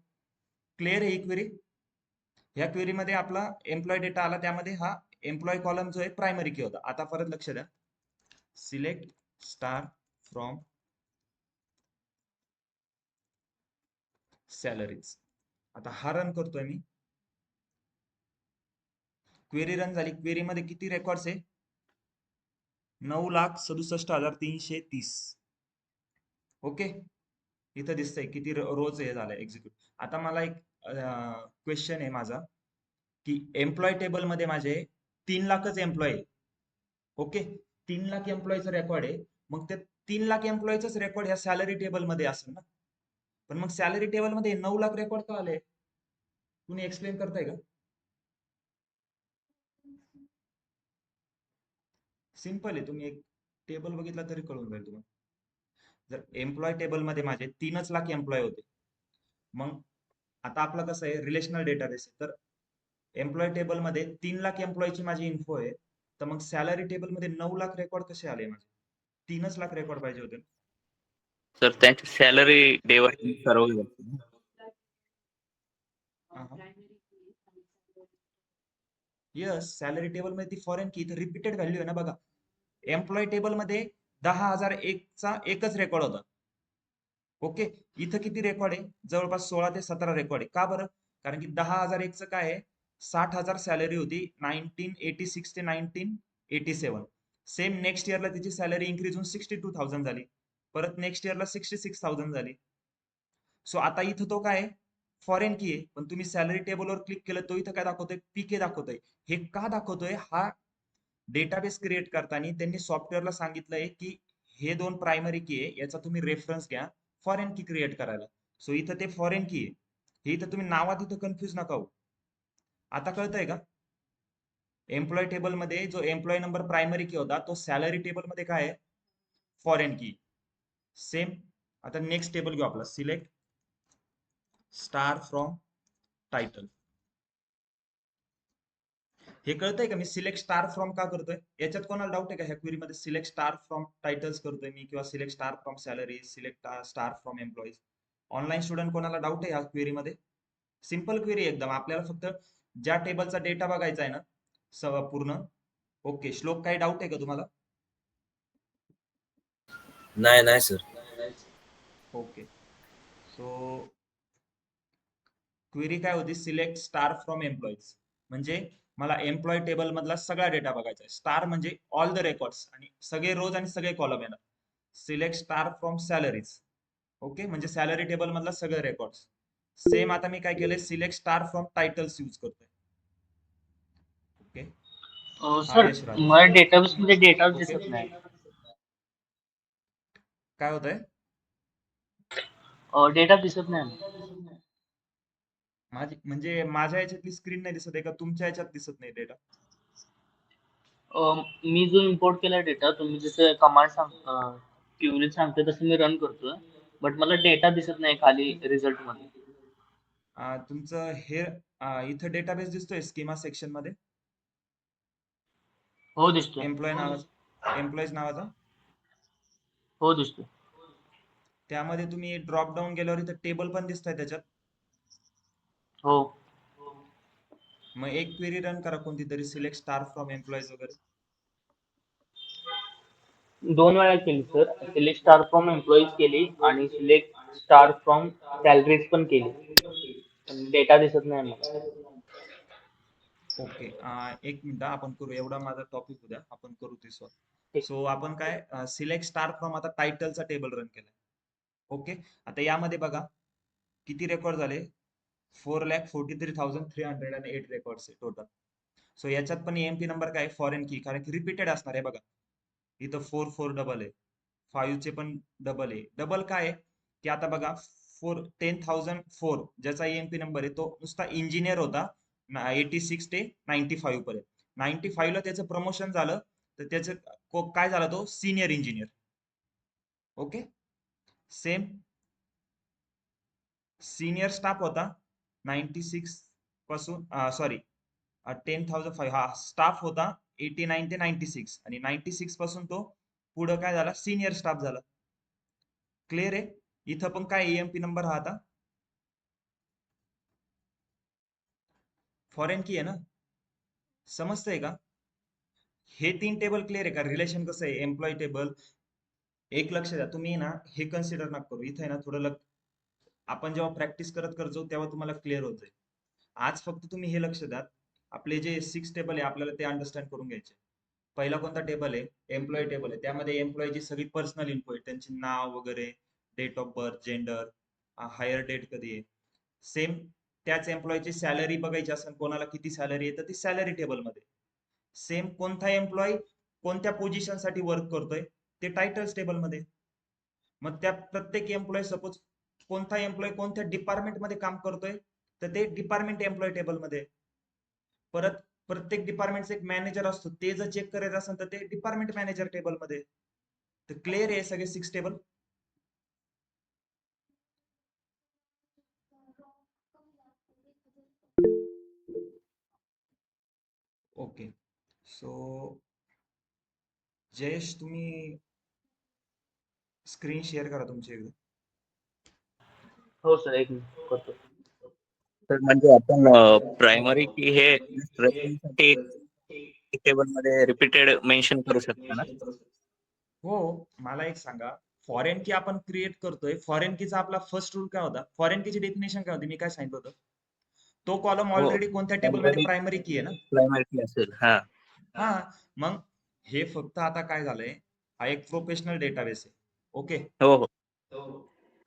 क्लिअर आहे ही क्वेरी. ह्या क्वेरी मध्ये आपला एम्प्लॉय डेटा आला त्यामध्ये हा एम्प्लॉय कॉलम जो आहे प्रायमरी की होता. आता परत लक्ष द्या सिलेक्ट स्टार फ्रॉम सॅलरीज. आता हा रन करतोय मी. क्वेरी रन झाली. क्वेरी मध्ये किती रेकॉर्ड्स आहे 9,67,330. ओके. इथं दिसतंय किती रोज हे झालंय एक्झिक्यूट. आता मला एक क्वेश्चन आहे माझा की एम्प्लॉय टेबल मध्ये माझे 3 लाखच एम्प्लॉय. ओके. 3 लाख एम्प्लॉयचं रेकॉर्ड आहे. मग ते 3 लाख एम्प्लॉयचाच रेकॉर्ड ह्या सॅलरी टेबल मध्ये असेल ना. पण मग सॅलरी टेबल मध्ये 9 लाख रेकॉर्ड का आले कुणी एक्सप्लेन करताय का. सिंपल आहे, तुम्ही एक टेबल बघितला तरी कळून जाईल तुम्हाला. जर एम्प्लॉय टेबल मध्ये माझे 3 लाख एम्प्लॉय होते, मग आता आपलं कसं आहे रिलेशनल डेटाबेस आहे, तर एम्प्लॉय टेबल मध्ये 3 लाख एम्प्लॉयची माझी इन्फो आहे, तर मग सॅलरी टेबल मध्ये 9 लाख रेकॉर्ड कसे आले माझे? 3 लाख रेकॉर्ड पाहिजे होते. सर त्यांची सॅलरी डेवर सर्व घेतो. यस, सॅलरी टेबल मध्ये ती फॉरेन की, इथं रिपीटेड व्हॅल्यू आहे ना बघा. एम्प्लॉय टेबल मध्ये 10,001 चा एकच रेकॉर्ड होता. ओके, इथं किती रेकॉर्ड आहे? जवळपास 16 ते 17 रेकॉर्ड आहे. का बरं? कारण की 10,001 चं काय आहे, 60,000 सॅलरी होती 1986 ते 1987. सेम नेक्स्ट इयरला तिची सॅलरी इन्क्रीज होऊन 62,000 झाली, परत नेक्स्ट इयरला 66,000 झाली. सो आता इथं तो काय फॉरेन की आहे, पण तुम्ही सॅलरी टेबलवर क्लिक केलं तो इथं काय दाखवतोय? पीके दाखवतोय. हे का दाखवतोय? हा डेटाबेस क्रिएट करताना त्यांनी सॉफ्टवेअरला सांगितलंय की हे 2 प्रायमरी की आहे, याचा तुम्ही रेफरन्स घ्या फॉरेन की क्रिएट करायला. सो इथं ते फॉरेन की आहे, हे इथं तुम्ही नावात इथं कन्फ्युज नका होऊ. आता कळतंय का? एम्प्लॉय टेबल मध्ये जो एम्प्लॉय नंबर प्रायमरी की होता, तो सॅलरी टेबल मध्ये काय आहे? फॉरेन की. सेम आता नेक्स्ट टेबल घेऊ आपला, सिलेक्ट स्टार फ्रॉम टायटल. हे कळतंय का मी सिलेक्ट स्टार फ्रॉम का करतोय? याच्यात कोणाला डाऊट आहे का ह्या क्वेरी मध्ये सिलेक्ट स्टार फ्रॉम टायटल्स करतोय मी, किंवा select star from salary, select star from employees? Online student कोणाला डाऊट आहे ह्या क्वेरी मध्ये? सिंपल क्वेरी एकदम, आपल्याला फक्त ज्या टेबलचा डेटा बघायचा आहे ना पूर्ण. ओके, श्लोक काही डाऊट आहे का तुम्हाला? नाही नाही सर. ओके, सो क्वेरी काय होती? सिलेक्ट स्टार फ्रॉम एम्प्लॉईज, म्हणजे मला एम्प्लॉय टेबल मधला सगळा डेटा बघायचा आहे. स्टार म्हणजे ऑल द रेकॉर्ड्स, आणि सगळे रोज आणि सगळे कॉलम येणार. Select star from salaries, okay, म्हणजे सॅलरी टेबल मधला सगळे रेकॉर्ड्स. सेम आता मी काय केलंय, select star from titles use करतोय. ओके, हा सर यशराज. मला डेटाबेस मध्ये डेटा ओके, दिसत नाही. काय होतंय? डेटा दिसत नाही. माझी म्हणजे माझ्या याच्यातली स्क्रीन नाही दिसत आहे का? तुमच्या याच्यात दिसत नाही डेटा? मी जो इम्पोर्ट केला डेटा, तुम्ही जसं कमांड क्युरी सांगते तसं मी रन करतोय, बट मला डेटा दिसत नाही खाली रिझल्ट मध्ये. तुमचं हे इथं डेटाबेस दिसतोय स्कीमा सेक्शन मध्ये, हो दिसतोय. एम्प्लॉय नावाचा, एम्प्लॉईज नावाचा. हो दिसतोय. त्यामध्ये तुम्ही ड्रॉप डाऊन गेल्यावर इथं टेबल पण दिसतंय त्याच्यात. हो. मग एक क्वेरी रन करा कोणती तरी, सिलेक्ट स्टार फ्रॉम एम्प्लॉईज वगैरे. 2 वेळा केली sir. Select star from employees केली आणि सिलेक्ट स्टार फ्रॉम सॅलरीज पण केली, पण डेटा दिसत नाही मला. ओके, एक मिनिट आपण करू, एवढा माझा टॉपिक उद्या आपण करू ते सॉल्व. ठीक. सो आपण काय सिलेक्ट स्टार फ्रॉम आता टायटलचा टेबल रन केलाय. ओके, आता यामध्ये बघा किती रेकॉर्ड झाले, 4,43,308 रेकॉर्ड्स आहे टोटल. सो याच्यात पण एमपी नंबर काय फॉरेन की, कारण की रिपीटेड असणार आहे बघा. इथं 4 डबल आहे, 5 चे पण डबल आहे. डबल काय आहे की आता बघा 10,004 ज्याचा एमपी नंबर आहे तो नुसता इंजिनियर होता 86 ते 95 पर्यंत. 95 ला त्याचं प्रमोशन झालं, तर त्याचं काय झाला, तो senior engineer. Okay, same senior staff होता 96 पासून, सॉरी 10,005, हा स्टाफ होता 89 ते 96, आणि 96 पासून तो पुढे काय झाला, सिनियर स्टाफ झाला. क्लिअर आहे? इथं पण काय एएमपी नंबर हा आता फॉरेन की आहे ना, समजतंय का? हे 3 टेबल क्लिअर आहे का? रिलेशन कसं आहे एम्प्लॉय टेबल. एक लक्ष द्या तुम्ही ना, हे कन्सिडर नका करू इथे ना, थोडं आपण जेव्हा प्रॅक्टिस करत जाऊ तेव्हा तुम्हाला क्लिअर होत जाईल. आज फक्त तुम्ही हे लक्ष द्या, आपले जे 6 टेबल आहे आपल्याला ते अंडरस्टँड करून घ्यायचे. पहिला कोणता टेबल आहे? एम्प्लॉय टेबल आहे. त्यामध्ये एम्प्लॉयची सगळी पर्सनल इन्फो आहे, त्यांचे नाव वगैरे, date of birth, gender, hire date कधी आहे. सेम त्याच एम्प्लॉयची सॅलरी बघायची असेल, कोणाला किती सॅलरी आहे तर ती सॅलरी टेबल मध्ये. सेम कोणता एम्प्लॉय कोणत्या पोझिशन साठी वर्क करतोय ते टायटल्स टेबल मध्ये. मग त्या प्रत्येक एम्प्लॉय, सपोज कोणता एम्प्लॉय कोणत्या डिपार्टमेंट मध्ये काम करतोय तर ते डिपार्टमेंट एम्प्लॉय टेबल मध्ये. परत प्रत्येक डिपार्टमेंटचा एक मॅनेजर असतो, ते जर चेक करायचं असेल तर ते डिपार्टमेंट मॅनेजर टेबलमध्ये. तर क्लिअर आहे सगळे 6 टेबल. ओके. सो जयेश, तुम्ही स्क्रीन शेअर करा तुमची एकदा. हो सर, एक मिनिट करतो. तर म्हणजे आपण प्रायमरी की हे रेफरन्ससाठी टेबल मध्ये रिपीटेड मेन्शन करू शकतो ना? हो, मला एक सांगा, फॉरेन की आपण क्रिएट करतोय, फॉरेन कीचा आपला फर्स्ट रूल काय होता? फॉरेन कीची डेफिनेशन काय होती? मी काय सांगितलं होतं? तो कॉलम हो, ऑलरेडी कोणत्या टेबलमध्ये प्रायमरी की आहे ना. प्रायमरी की असेल. हा. हा, मग हे फक्त आता काय झालंय, हा एक प्रोफेशनल डेटाबेस आहे. ओके. हो हो.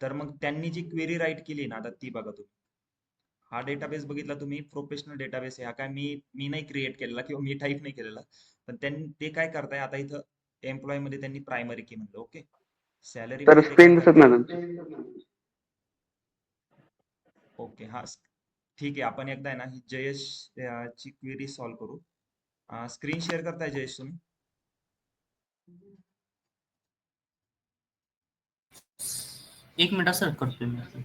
तर मग त्यांनी जी क्वेरी राईट केली ना, आता ती बघा तुम्ही. हा डेटाबेस बघितला तुम्ही, प्रोफेशनल डेटाबेस आहे. हा काय मी नाही क्रिएट केलेला किंवा मी टाईप नाही केलेला, पण त्यांनी ते काय करताय आता इथं एम्प्लॉय मध्ये त्यांनी प्रायमरी की म्हणलं. ओके. सॅलरी तर मध्ये ते स्क्रीन काय दिसत करताय? नाही. ओके. हा, ठीक आहे. आपण एकदा आहे ना ही जयेश ची क्वेरी सॉल्व्ह करू. स्क्रीन शेअर करताय जयेश तुम्ही? एक मिनिट सर, करतोय मी.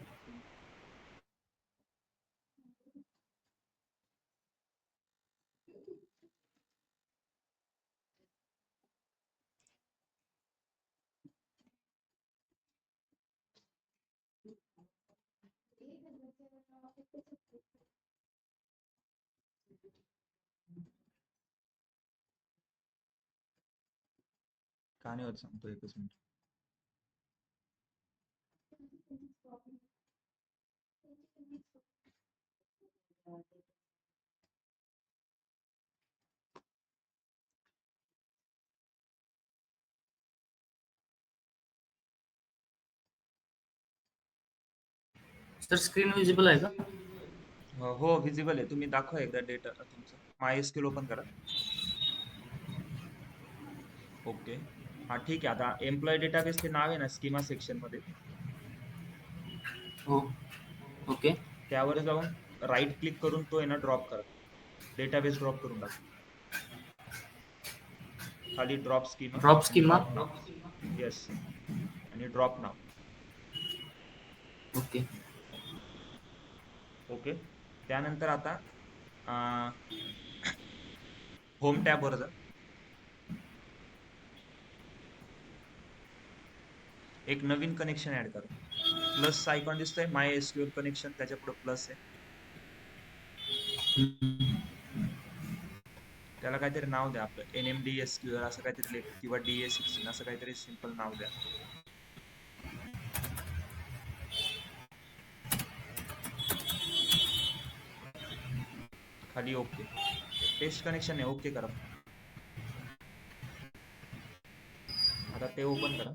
का नाही होत सांगतो, एकच मिनिट. सर स्क्रीन विजिबल आहे का? हो, व्हिजिबल आहे. तुम्ही दाखवा एकदा डेटा तुमचा. MySQL ओपन करा. ओके. हा, ठीक आहे. आता एम्प्लॉय डेटाबेस ते नाव आहे ना स्कीमा सेक्शन मध्ये, हो. ओके. त्यावर जाऊन राईट क्लिक करून तो आहे ना ड्रॉप करा. डेटाबेस ड्रॉप करून टाका. खाली ड्रॉप स्कीमा ड्रॉप आणि स्कीमा. ड्रॉप नाव. येस, आणि ड्रॉप नाव. ओके. ओके. त्यानंतर आता होम टॅब वर जा. एक नवीन कनेक्शन ऍड करा. प्लस आयकॉन दिसतोय, MySQL कनेक्शन, त्याच्या पुढे प्लस आहे. त्याला काहीतरी नाव द्या, आपलं NMDSQL असं काहीतरी किंवा DA16 असं काहीतरी सिंपल नाव द्या. खाली ओके. टेस्ट कनेक्शन आहे, ओके करा. आता ते ओपन करा.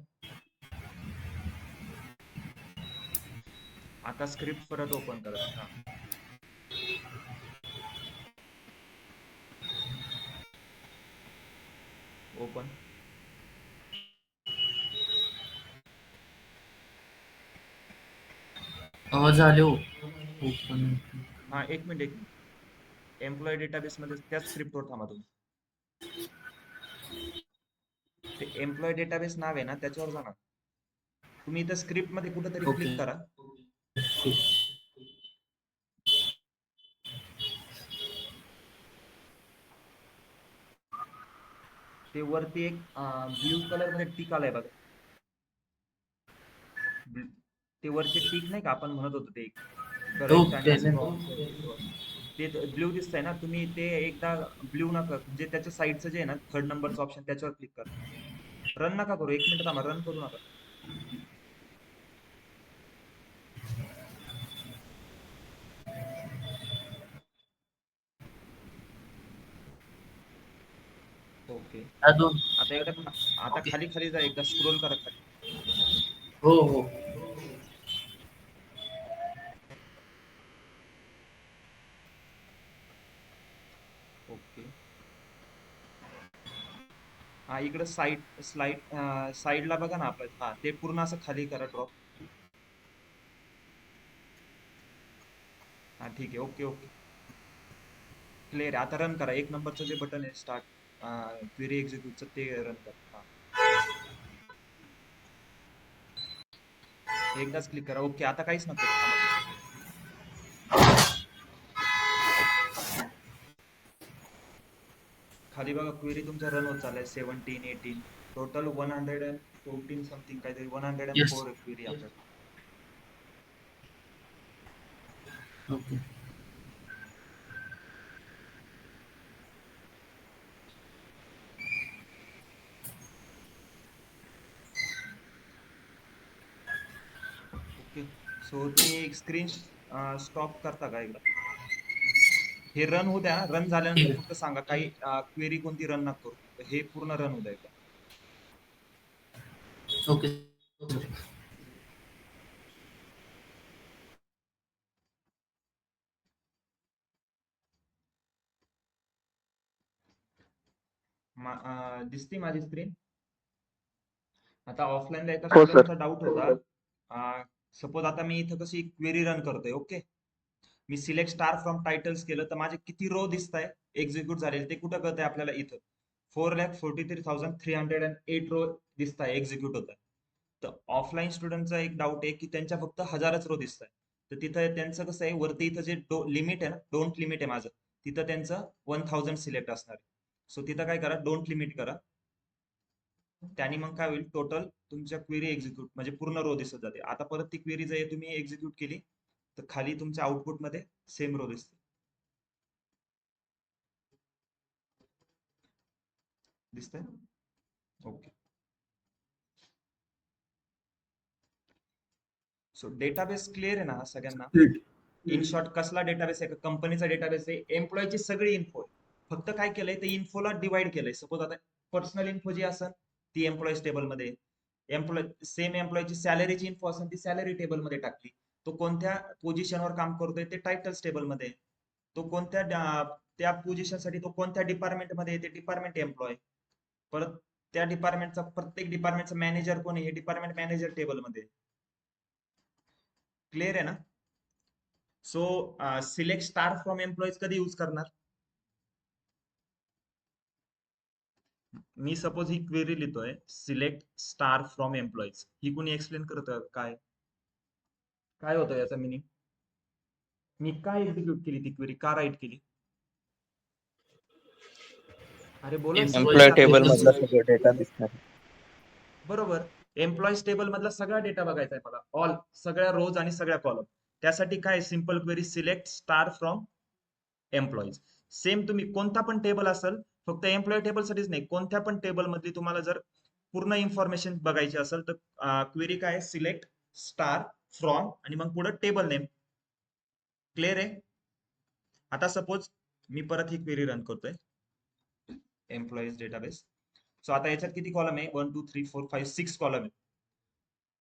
आता स्क्रिप्ट परत ओपन करा. हा, ओपन. झाले हो. ओपन. हा, एक मिनिट. एम्प्लॉय डेटाबेस मध्ये त्याच स्क्रिप्ट वर थांबा तुम्ही. ते एम्प्लॉय डेटाबेस नाव आहे ना, त्याच्यावर जा ना. तुम्ही इथं स्क्रिप्ट मध्ये कुठेतरी ओके. क्लिक करा. ते वरती एक ब्ल्यू कलर मध्ये टिक आलाय बघा. ते वरचे टिक नाही का आपण म्हणत होतो, ते हो, करेक्ट आणि प्रेझेंट. ते ब्ल्यू दिसतंय ना, तुम्ही ते एकदा ब्ल्यू नका, म्हणजे त्याच्या साईडचं जे आहे ना थर्ड नंबरचं ऑप्शन, त्याच्यावर क्लिक करा. रन नका करू, 1 मिनिट थांबा, रन करू नका. ओके. अजून. आता एकदा आता ओके. खाली खाली जा, एकदा स्क्रोल करा खाली. हो हो. ओके. हा, इकडे साईडला बघा ना आपलं. हा, ते पूर्ण असं खाली करा, ड्रॉप. हा, ठीक आहे. Okay okay. क्लिअर आता रन करा. 1 नंबरचं जे बटन आहे स्टार्ट क्वेरी एक्झिक्यूटचं ते रन करा. एकदाच क्लिक करा. ओके आता काहीच नको करू. खाली बघा क्वेरी तुमचा रन होत चाललाय 17, 18 टोटल 114 समथिंग काहीतरी 104 क्वेरी आपल्याला. ओके. ओके सो तुम्ही एक स्क्रीन स्टॉप करता का एकदा? हे रन होऊ द्या. रन झाल्यानंतर फक्त सांगा काही क्वेरी कोणती रन नका करू. हे पूर्ण रन होऊ द्या एकदा. ओके. दिसते माझी स्क्रीन? आता ऑफलाईनला एका हो, sir. स्टुडंटचा डाऊट होता. सपोज आता मी इथं कशी क्वेरी रन करतोय. Okay me select star from titles केलं तर माझे किती रो दिसत आहे एक्झिक्यूट झालेले ते कुठं कळतंय आपल्याला? इथं 4,43,308 रो दिसत आहे एक्झिक्यूट होत आहे. तर ऑफलाईन स्टुडंटचा एक डाऊट आहे की त्यांच्या फक्त 1000च रो दिसत आहे. तर तिथं त्यांचं कसं आहे वरती इथं जे लिमिट आहे ना, डोंट लिमिट आहे माझं, तिथं त्यांचं 1000 सिलेक्ट असणार आहे. सो तिथं काय करा, डोंट लिमिट करा. त्याने मग काय होईल, टोटल तुमच्या क्वेरी एक्झिक्यूट म्हणजे पूर्ण रो दिसत जाते. आता परत ती क्वेरी जर तुम्ही एक्झिक्यूट केली तर खाली तुमच्या आउटपुट मध्ये सेम रो दिसते. दिसतंय? ओके. सो डेटाबेस क्लिअर आहे ना हा सगळ्यांना? इन शॉर्ट कसला डेटाबेस आहे? कंपनीचा डेटाबेस आहे. एम्प्लॉयची सगळी इन्फो आहे. फक्त काय केलंय ते इन्फोला डिवाइड केलंय. सपोज आता पर्सनल इन्फो जी असेल ती एम्प्लॉईज टेबल मध्ये, सेम एम्प्लॉयची सॅलरीची इन्फो असेल ती सॅलरी टेबल मध्ये टाकली. तो कोणत्या पोझिशनवर काम करतोय ते टायटल्स टेबल मध्ये, तो कोणत्या त्या पोझिशन साठी तो कोणत्या डिपार्टमेंट मध्ये ते डिपार्टमेंट एम्प्लॉय, परत त्या डिपार्टमेंटचा प्रत्येक डिपार्टमेंटचा मॅनेजर कोण आहे हे डिपार्टमेंट मॅनेजर टेबल मध्ये. क्लिअर आहे ना? So select star from employees कधी यूज करणार? मी सपोज ही क्वेरी लिहितोय सिलेक्ट स्टार फ्रॉम एम्प्लॉईज, ही कोणी एक्सप्लेन करतं काय काय होतं याचा मिनिंग? मी काय एक्झिक्यूट केली ती क्वेरी, का राईट केली? अरे बोला. एम्प्लॉय टेबल मधला सगळं डेटा दिसणार. बरोबर. एम्प्लॉईज टेबल मधला सगळा डेटा बघायचा आहे मला, ऑल सगळ्या रोज आणि सगळ्या कॉलम. त्यासाठी काय simple query select star from employees. Same तुम्ही कोणता पण टेबल असेल, फक्त एम्प्लॉय टेबल साठीच नाही, कोणत्या पण टेबल मधली तुम्हाला जर पूर्ण इन्फॉर्मेशन बघायची असेल तर क्वेरी काय सिलेक्ट स्टार फ्रॉम आणि मग पुढे टेबल नेम. क्लिअर आहे? आता सपोज मी परत ही क्वेरी रन करतोय एम्प्लॉईज डेटाबेस. सो आता याच्यात किती कॉलम आहे? 1 2 3 4 5 6 कॉलम आहे.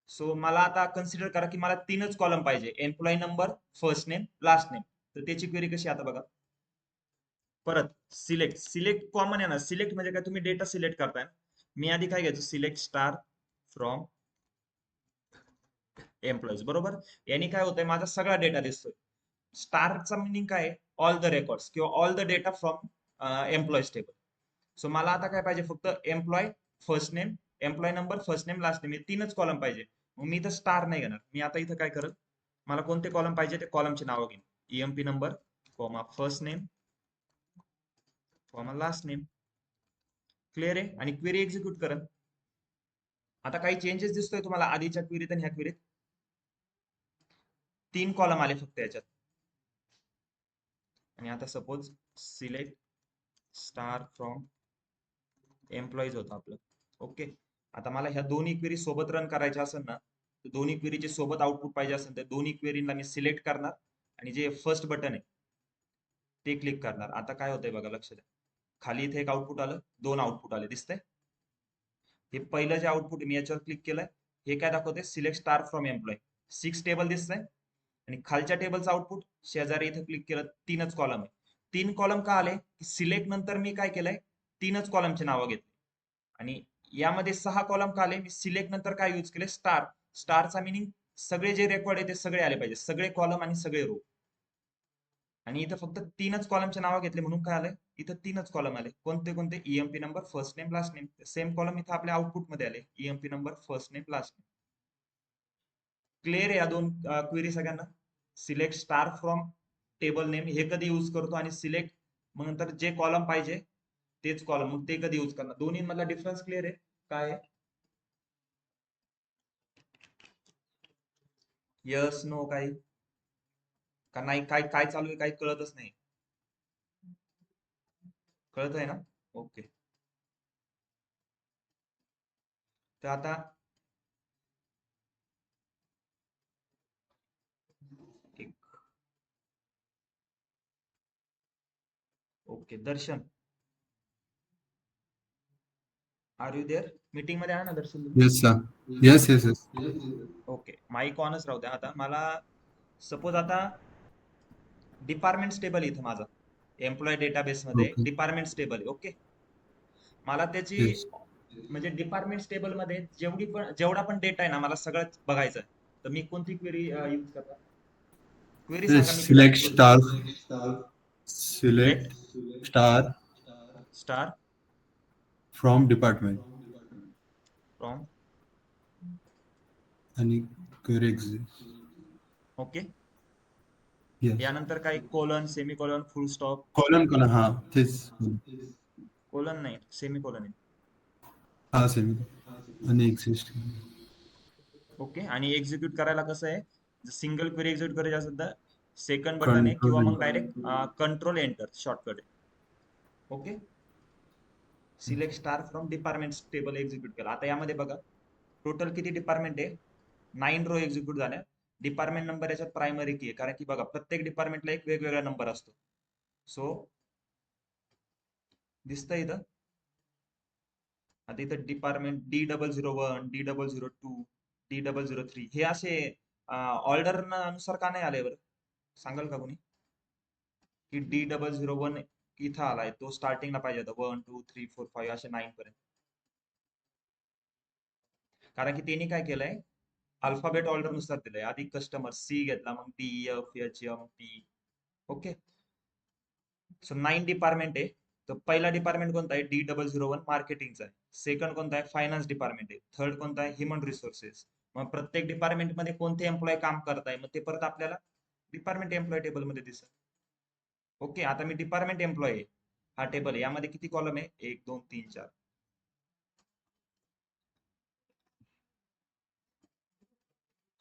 सो मला आता कन्सिडर करा की मला 3च कॉलम पाहिजे, employee number, first name, last name. तर त्याची क्वेरी कशी? आता बघा परत सिलेक्ट कॉमन आहे ना. सिलेक्ट म्हणजे काय, तुम्ही डेटा सिलेक्ट करताय. मी आधी काय घ्यायचो, सिलेक्ट स्टार फ्रॉम एम्प्लॉईज. बरोबर. यांनी काय होतंय, माझा सगळा डेटा दिसतोय. स्टारचा मिनिंग काय आहे? ऑल द रेकॉर्ड्स किंवा all the data from employees table. So मला आता काय पाहिजे, फक्त employee, first name, employee number, first name, last name, हे 3च कॉलम पाहिजे. मग मी इथं स्टार नाही घेणार. मी आता इथं काय करत, मला कोणते कॉलम पाहिजे ते कॉलमचे नाव घेईन. EMP number, comma first name, comma last name. Clear आहे? आणि क्वेरी एक्झिक्यूट करत. आता काही चेंजेस दिसतोय तुम्हाला आधीच्या क्वेरीत आणि ह्या क्वेरीत? 3 कॉलम आले फक्त याच्यात. आणि आता suppose select star from employees होतं आपलं. ओके. आता मला ह्या दोन्ही क्वेरी सोबत रन करायच्या असेल ना, तर दोन्ही क्वेरीचे सोबत आउटपुट पाहिजे असेल तर दोन्ही क्वेरीला मी सिलेक्ट करणार आणि जे फर्स्ट बटन आहे ते क्लिक करणार. आता काय होतंय बघा, लक्ष द्या. खाली इथे एक आउटपुट आलं, 2 आउटपुट आले, दिसतंय? हे पहिलं जे आउटपुट मी याच्यावर क्लिक केलंय हे काय दाखवते, select star from employ. 6 table दिसतंय आणि खालच्या टेबलचं आउटपुट शेजारी इथं क्लिक केलं 3च कॉलम आहे. 3 कॉलम का आले? सिलेक्ट नंतर मी काय केलंय, 3च कॉलमचे नावं घेतले. आणि यामध्ये 6 कॉलम का आले? मी सिलेक्ट नंतर काय यूज केले, स्टार. स्टारचा मिनिंग सगळे जे रेकॉर्ड आहे ते सगळे आले पाहिजे, सगळे कॉलम आणि सगळे रो. आणि इथं फक्त 3च कॉलमचे नाव घेतले म्हणून काय आलंय, इथं 3च कॉलम आले. कोणते कोणते? EMP number, first name, last name. Same column इथं आपल्या आउटपुट मध्ये आले, EMP number, first name, last name. Clear आहे या दोन क्वेरी सगळ्यांना? Select star from table name हे कधी यूज करतो, आणि सिलेक्ट मग नंतर जे कॉलम पाहिजे तेच कॉलम, मग ते कधी यूज करणार? दोन्ही मधला डिफरन्स क्लिअर आहे काय आहे? यस नो काही का नाही? काय काय चालू आहे काही कळतच नाही. कळत आहे ना? ओके. तर आता एक okay. Darshan, are you there? Meeting मध्ये आहे ना Darshan? Yes sir. Yes yes yes. Okay, mike ऑनच राहू द्या. आता मला सपोज आता डिपार्टमेंट टेबल इथं माझा एम्प्लॉय डेटाबेस मध्ये ओके. डिपार्टमेंट टेबल आहे. ओके, मला त्याची येस. म्हणजे डिपार्टमेंट टेबल मध्ये जेवढा पण डेटा आहे ना मला सगळं बघायचं आहे. तर मी कोणती क्वेरी यूज करणार? क्वेरी सांगा मी सिलेक्ट कशी star. Select select star star from department from. आणि क्वेरी एक्झिट. Okay, yes. यानंतर काही कोलन, सेमी कोलन, फुल स्टॉप. कॉलन कोण? हा तेच. कोलन नाही, सेमी कोलन आहे. हा सेमी आणि एक्झिस्ट. ओके, आणि एक्झिक्यूट करायला कसं आहे? सिंगल क्वेरी एक्झिक्यूट करायची असेल तर सेकंड बटन आहे, किंवा मग डायरेक्ट कंट्रोल एंटर शॉर्टकट आहे. Okay, select star from department table execute केला. आता यामध्ये बघा टोटल किती डिपार्टमेंट आहे? 9 रो एक्झिक्यूट झाल्या. डिपार्टमेंट नंबर याच्यात प्रायमरी की आहे, कारण की बघा प्रत्येक डिपार्टमेंटला एक वेगवेगळा नंबर असतो. सो दिसतंय इथं. आता इथं डिपार्टमेंट D001, D002, D003 हे असे ऑर्डर अनुसार का नाही आले बरं? सांगाल का कोणी? की D001 इथं आलाय, तो स्टार्टिंगला पाहिजे होता 1 2 3 4 5 असे 9 पर्यंत. कारण की त्यांनी काय केलंय, अल्फाबेट ऑर्डर नुसार दिलंय. आधी कस्टमर C घेतला, मग D, F, H, M, P. Okay, so 9 department आहे. तर पहिला डिपार्टमेंट कोणता आहे? D001 मार्केटिंगचा आहे. सेकंड कोणता आहे? फायनान्स डिपार्टमेंट आहे. थर्ड कोणता आहे? Human resources. मग प्रत्येक डिपार्टमेंट मध्ये कोणते एम्प्लॉय काम करताय, मग ते परत आपल्याला डिपार्टमेंट एम्प्लॉय टेबल मध्ये दिसेल. ओके, आता मी डिपार्टमेंट एम्प्लॉय आहे, हा टेबल आहे. यामध्ये किती कॉलम आहे? 1 2 3 4.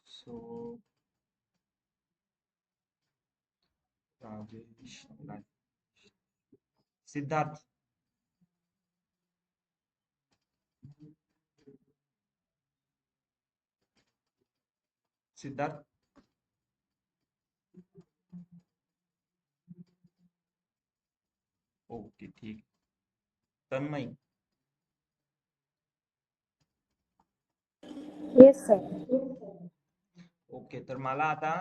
सो राजेश, सिद्धार्थ, सिद्धार्थ, ओके ठीक. Tanmay, yes sir. ओके. तर मला आता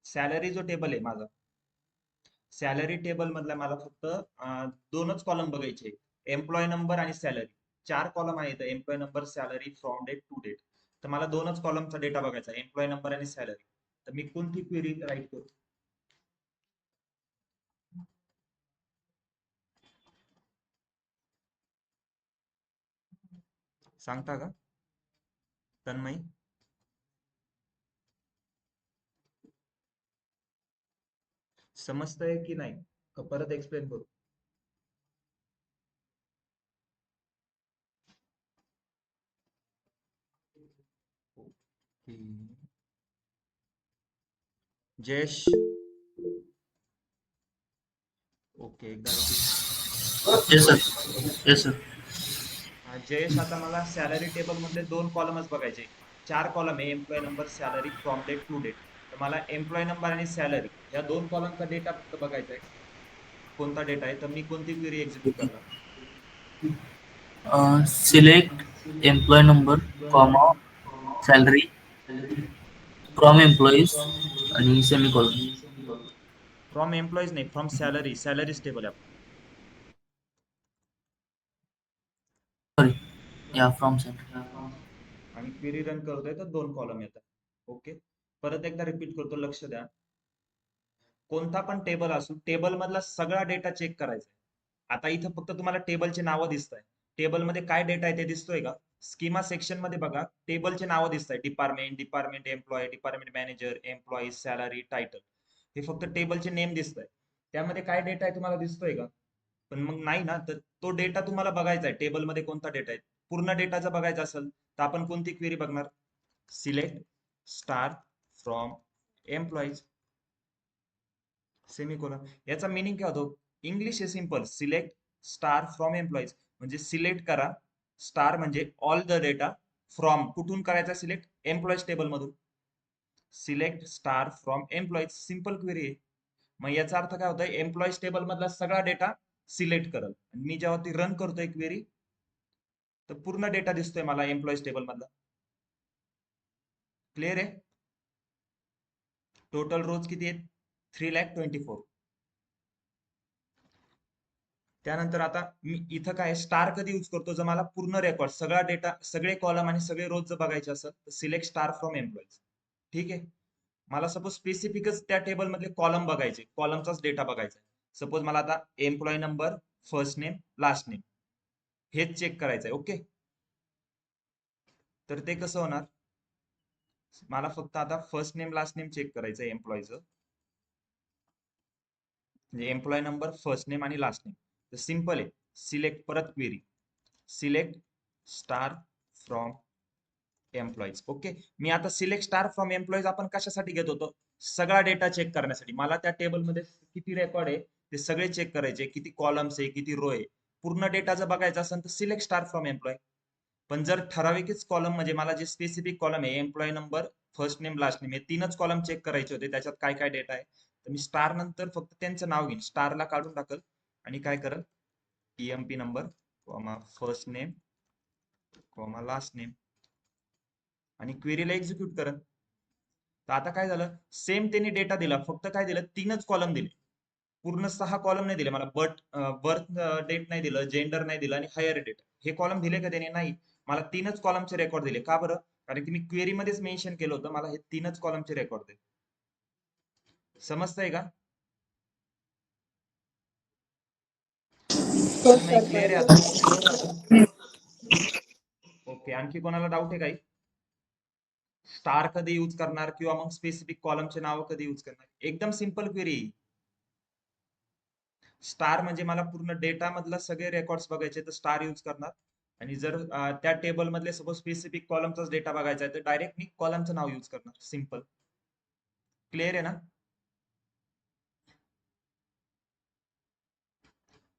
सॅलरी जो टेबल आहे माझा, सॅलरी टेबल मधला मला फक्त दोनच कॉलम बघायचे, एम्प्लॉय नंबर आणि सॅलरी. 4 कॉलम आहेत, employee number, salary, from date, to date. तर मला दोनच कॉलमचा डेटा बघायचा, एम्प्लॉय नंबर आणि सॅलरी. तर मी कोणती क्वेरी राईट करू? सांगता का तन्मय? समजतंय की नाही? का परत एक्सप्लेन करू? ओके. जयेश, ओके एकदा repeat. Yes sir. Yes sir. Jayesh, आता मला सॅलरी टेबल मधले 2 कॉलमच बघायचे. 4 कॉलम आहे, employee number, salary, from date, to date. तर मला एम्प्लॉय नंबर आणि सॅलरी या 2 कॉलमचा डेटा फक्त बघायचा आहे. कोणता डेटा आहे? तर मी कोणती क्वेरी एक्झिक्यूट करणार? Select employee number, comma, salary from employees आणि सेमीकोलन. फ्रॉम एम्प्लॉईज नाही, फ्रॉम सॅलरी. सॅलरीज टेबल आहे आपलं. सॉरी, या फ्रॉम सॅलरी. आणि क्वेरी रन करतोय तर 2 कॉलम येतात. ओके, परत एकदा रिपीट करतो, लक्ष द्या. कोणता पण टेबल असू, टेबल मधला सगळा डेटा चेक करायचा. आता इथं फक्त तुम्हाला टेबलचे नावं दिसत आहे. टेबलमध्ये काय डेटा आहे ते दिसतोय का? स्कीमा सेक्शन मध्ये बघा, टेबलचे नावं दिसत आहे. Department, department employee, department manager, employee, salary, title. हे फक्त टेबलचे नेम दिसत आहे. त्यामध्ये काय डेटा आहे तुम्हाला दिसतोय का? पण मग नाही ना, तर तो डेटा तुम्हाला बघायचा आहे. टेबलमध्ये कोणता डेटा आहे पूर्ण डेटाचा बघायचा असेल तर आपण कोणती क्वेरी बघणार? Select star from employees semicolon. याचा मिनिंग काय होतो? इंग्लिश आहे simple. Select star from employees म्हणजे सिलेक्ट करा. स्टार म्हणजे ऑल द डेटा. फ्रॉम कुठून करायचा सिलेक्ट? एम्प्लॉईज टेबल मधून. Select star from employees simple query आहे. मग याचा अर्थ काय होतोय? एम्प्लॉईज टेबल मधला सगळा डेटा सिलेक्ट करल. मी जेव्हा ती रन करतोय क्वेरी तर पूर्ण डेटा दिसतोय मला एम्प्लॉईज टेबल मधला. क्लिअर आहे? टोटल रोज किती आहेत? 3,24,000. त्यानंतर आता मी इथं काय स्टार कधी यूज करतो? जर मला पूर्ण रेकॉर्ड सगळा डेटा, सगळे कॉलम आणि सगळे रोज जर बघायचे असेल तर सिलेक्ट स्टार फ्रॉम एम्प्लॉईज. ठीक आहे. मला सपोज स्पेसिफिकच त्या टेबल मधले कॉलम बघायचे, कॉलमचाच डेटा बघायचा. सपोज मला आता employee number, first name, last name हेच चेक करायचंय. ओके, तर ते कसं होणार? मला फक्त आता first name last name check करायचंय एम्प्लॉईचं, म्हणजे एम्प्लॉई नंबर, फर्स्ट नेम आणि लास्ट नेम. तर सिंपल आहे. सिलेक्ट, परत query, select star from employees. Okay, मी आता सिलेक्ट स्टार फ्रॉम एम्प्लॉईज आपण कशासाठी घेत होतो? सगळा डेटा चेक करण्यासाठी. मला त्या टेबलमध्ये किती रेकॉर्ड आहे ते सगळे चेक करायचे, किती कॉलम्स आहे, किती रो आहे. पूर्ण डेटा जर बघायचा असेल तर सिलेक्ट स्टार फ्रॉम एम्प्लॉय. पण जर ठराविकच कॉलम, म्हणजे मला जे स्पेसिफिक कॉलम आहे employee number, first name, last name, हे तीनच कॉलम चेक करायचे होते, त्याच्यात काय काय डेटा आहे, तर मी स्टार नंतर फक्त त्यांचं नाव घेईन, स्टारला काढून टाकल आणि काय करल, EMP number, first name, last name आणि क्वेरीला एक्झिक्यूट करल. तर आता काय झालं? सेम त्यांनी डेटा दिला, फक्त काय दिलं? तीनच कॉलम दिले. पूर्ण 6 कॉलम नाही दिले मला. बर्थ डेट नाही दिलं, जेंडर नाही दिलं आणि हायर डेट हे कॉलम दिले का त्याने? नाही. मला तीनच कॉलमचे रेकॉर्ड दिले. का बरं? कारण की मी क्वेरी मध्येच मेन्शन केलं होतं मला हे तीनच कॉलमचे रेकॉर्ड दे. समजतंय का? नाही, क्लिअर आहे आता? ओके, आणखी कोणाला डाऊट आहे काही? स्टार कधी यूज करणार किंवा मग स्पेसिफिक कॉलमचे नाव कधी यूज करणार? एकदम सिंपल क्वेरी. स्टार म्हणजे मला पूर्ण डेटा मधला सगळे रेकॉर्ड्स बघायचे तर स्टार यूज करणार. आणि जर त्या टेबल मधले सपोज स्पेसिफिक कॉलमचाच डेटा बघायचा आहे तर डायरेक्ट मी कॉलमचं नाव यूज करणार. सिंपल. क्लिअर आहे ना?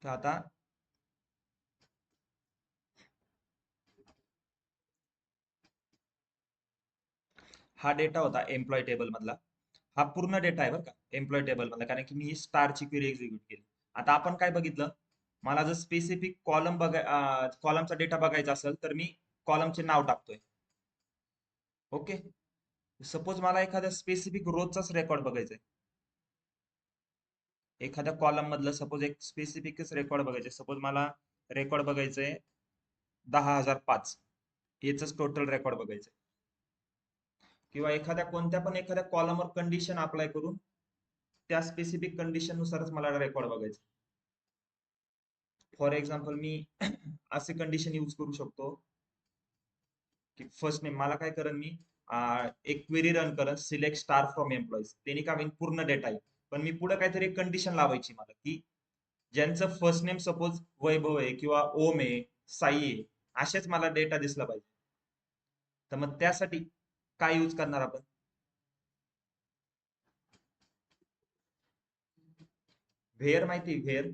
तर आता हा डेटा होता एम्प्लॉय टेबल मधला. हा पूर्ण डेटा आहे बरं का एम्प्लॉय टेबल मधला, कारण की मी ही स्टारची क्वेरी एक्झिक्यूट केली. आता आपण काय बघितलं? मला जर स्पेसिफिक कॉलमचा डेटा बघायचा असेल तर मी कॉलमचे नाव टाकतोय. ओके, सपोज मला एखाद्या स्पेसिफिक रोजचाच रेकॉर्ड बघायचा आहे, एखाद्या कॉलम मधलं सपोज एक स्पेसिफिकच रेकॉर्ड बघायचे. सपोज मला रेकॉर्ड बघायचंय 10,005, याच टोटल रेकॉर्ड बघायचंय. किंवा कोणत्या पण एखाद्या कॉलमवर कंडिशन अप्लाय करून त्या स्पेसिफिक कंडिशन नुसारच मला रेकॉर्ड बघायचं. फॉर एक्झाम्पल मी असे कंडिशन यूज करू शकतो की फर्स्ट नेम, मला काय करेन मी एक क्वेरी रन करेन, सिलेक्ट स्टार फ्रॉम एम्प्लॉईज. त्यांनी का होईल पूर्ण डेटा आहे, पण मी पुढे काहीतरी कंडिशन लावायची मला की ज्यांचं फर्स्ट नेम सपोज वैभव आहे किंवा ओम आहे, साई आहे, असेच मला डेटा दिसला पाहिजे. तर मग त्यासाठी काय यूज करणार आपण? व्हेअर माहिती? व्हेअर.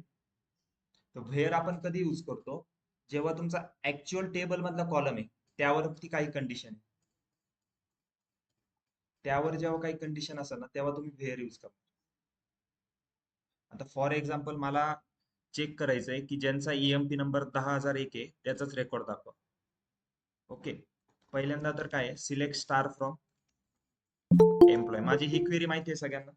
तर व्हेअर आपण कधी यूज करतो? जेव्हा तुमचा ऍक्च्युअल टेबल मधला कॉलम आहे त्यावरती काही कंडिशन आहे, त्यावर जेव्हा काही कंडिशन असेल ना तेव्हा तुम्ही व्हेअर यूज करता. आता फॉर एक्झाम्पल मला चेक करायचंय की ज्यांचा ईएमपी नंबर 10,001 आहे त्याचाच रेकॉर्ड दाखवा. ओके, पहिल्यांदा तर काय आहे, सिलेक्ट स्टार फ्रॉम एम्प्लॉय. माझी ही क्वेरी माहिती आहे सगळ्यांना?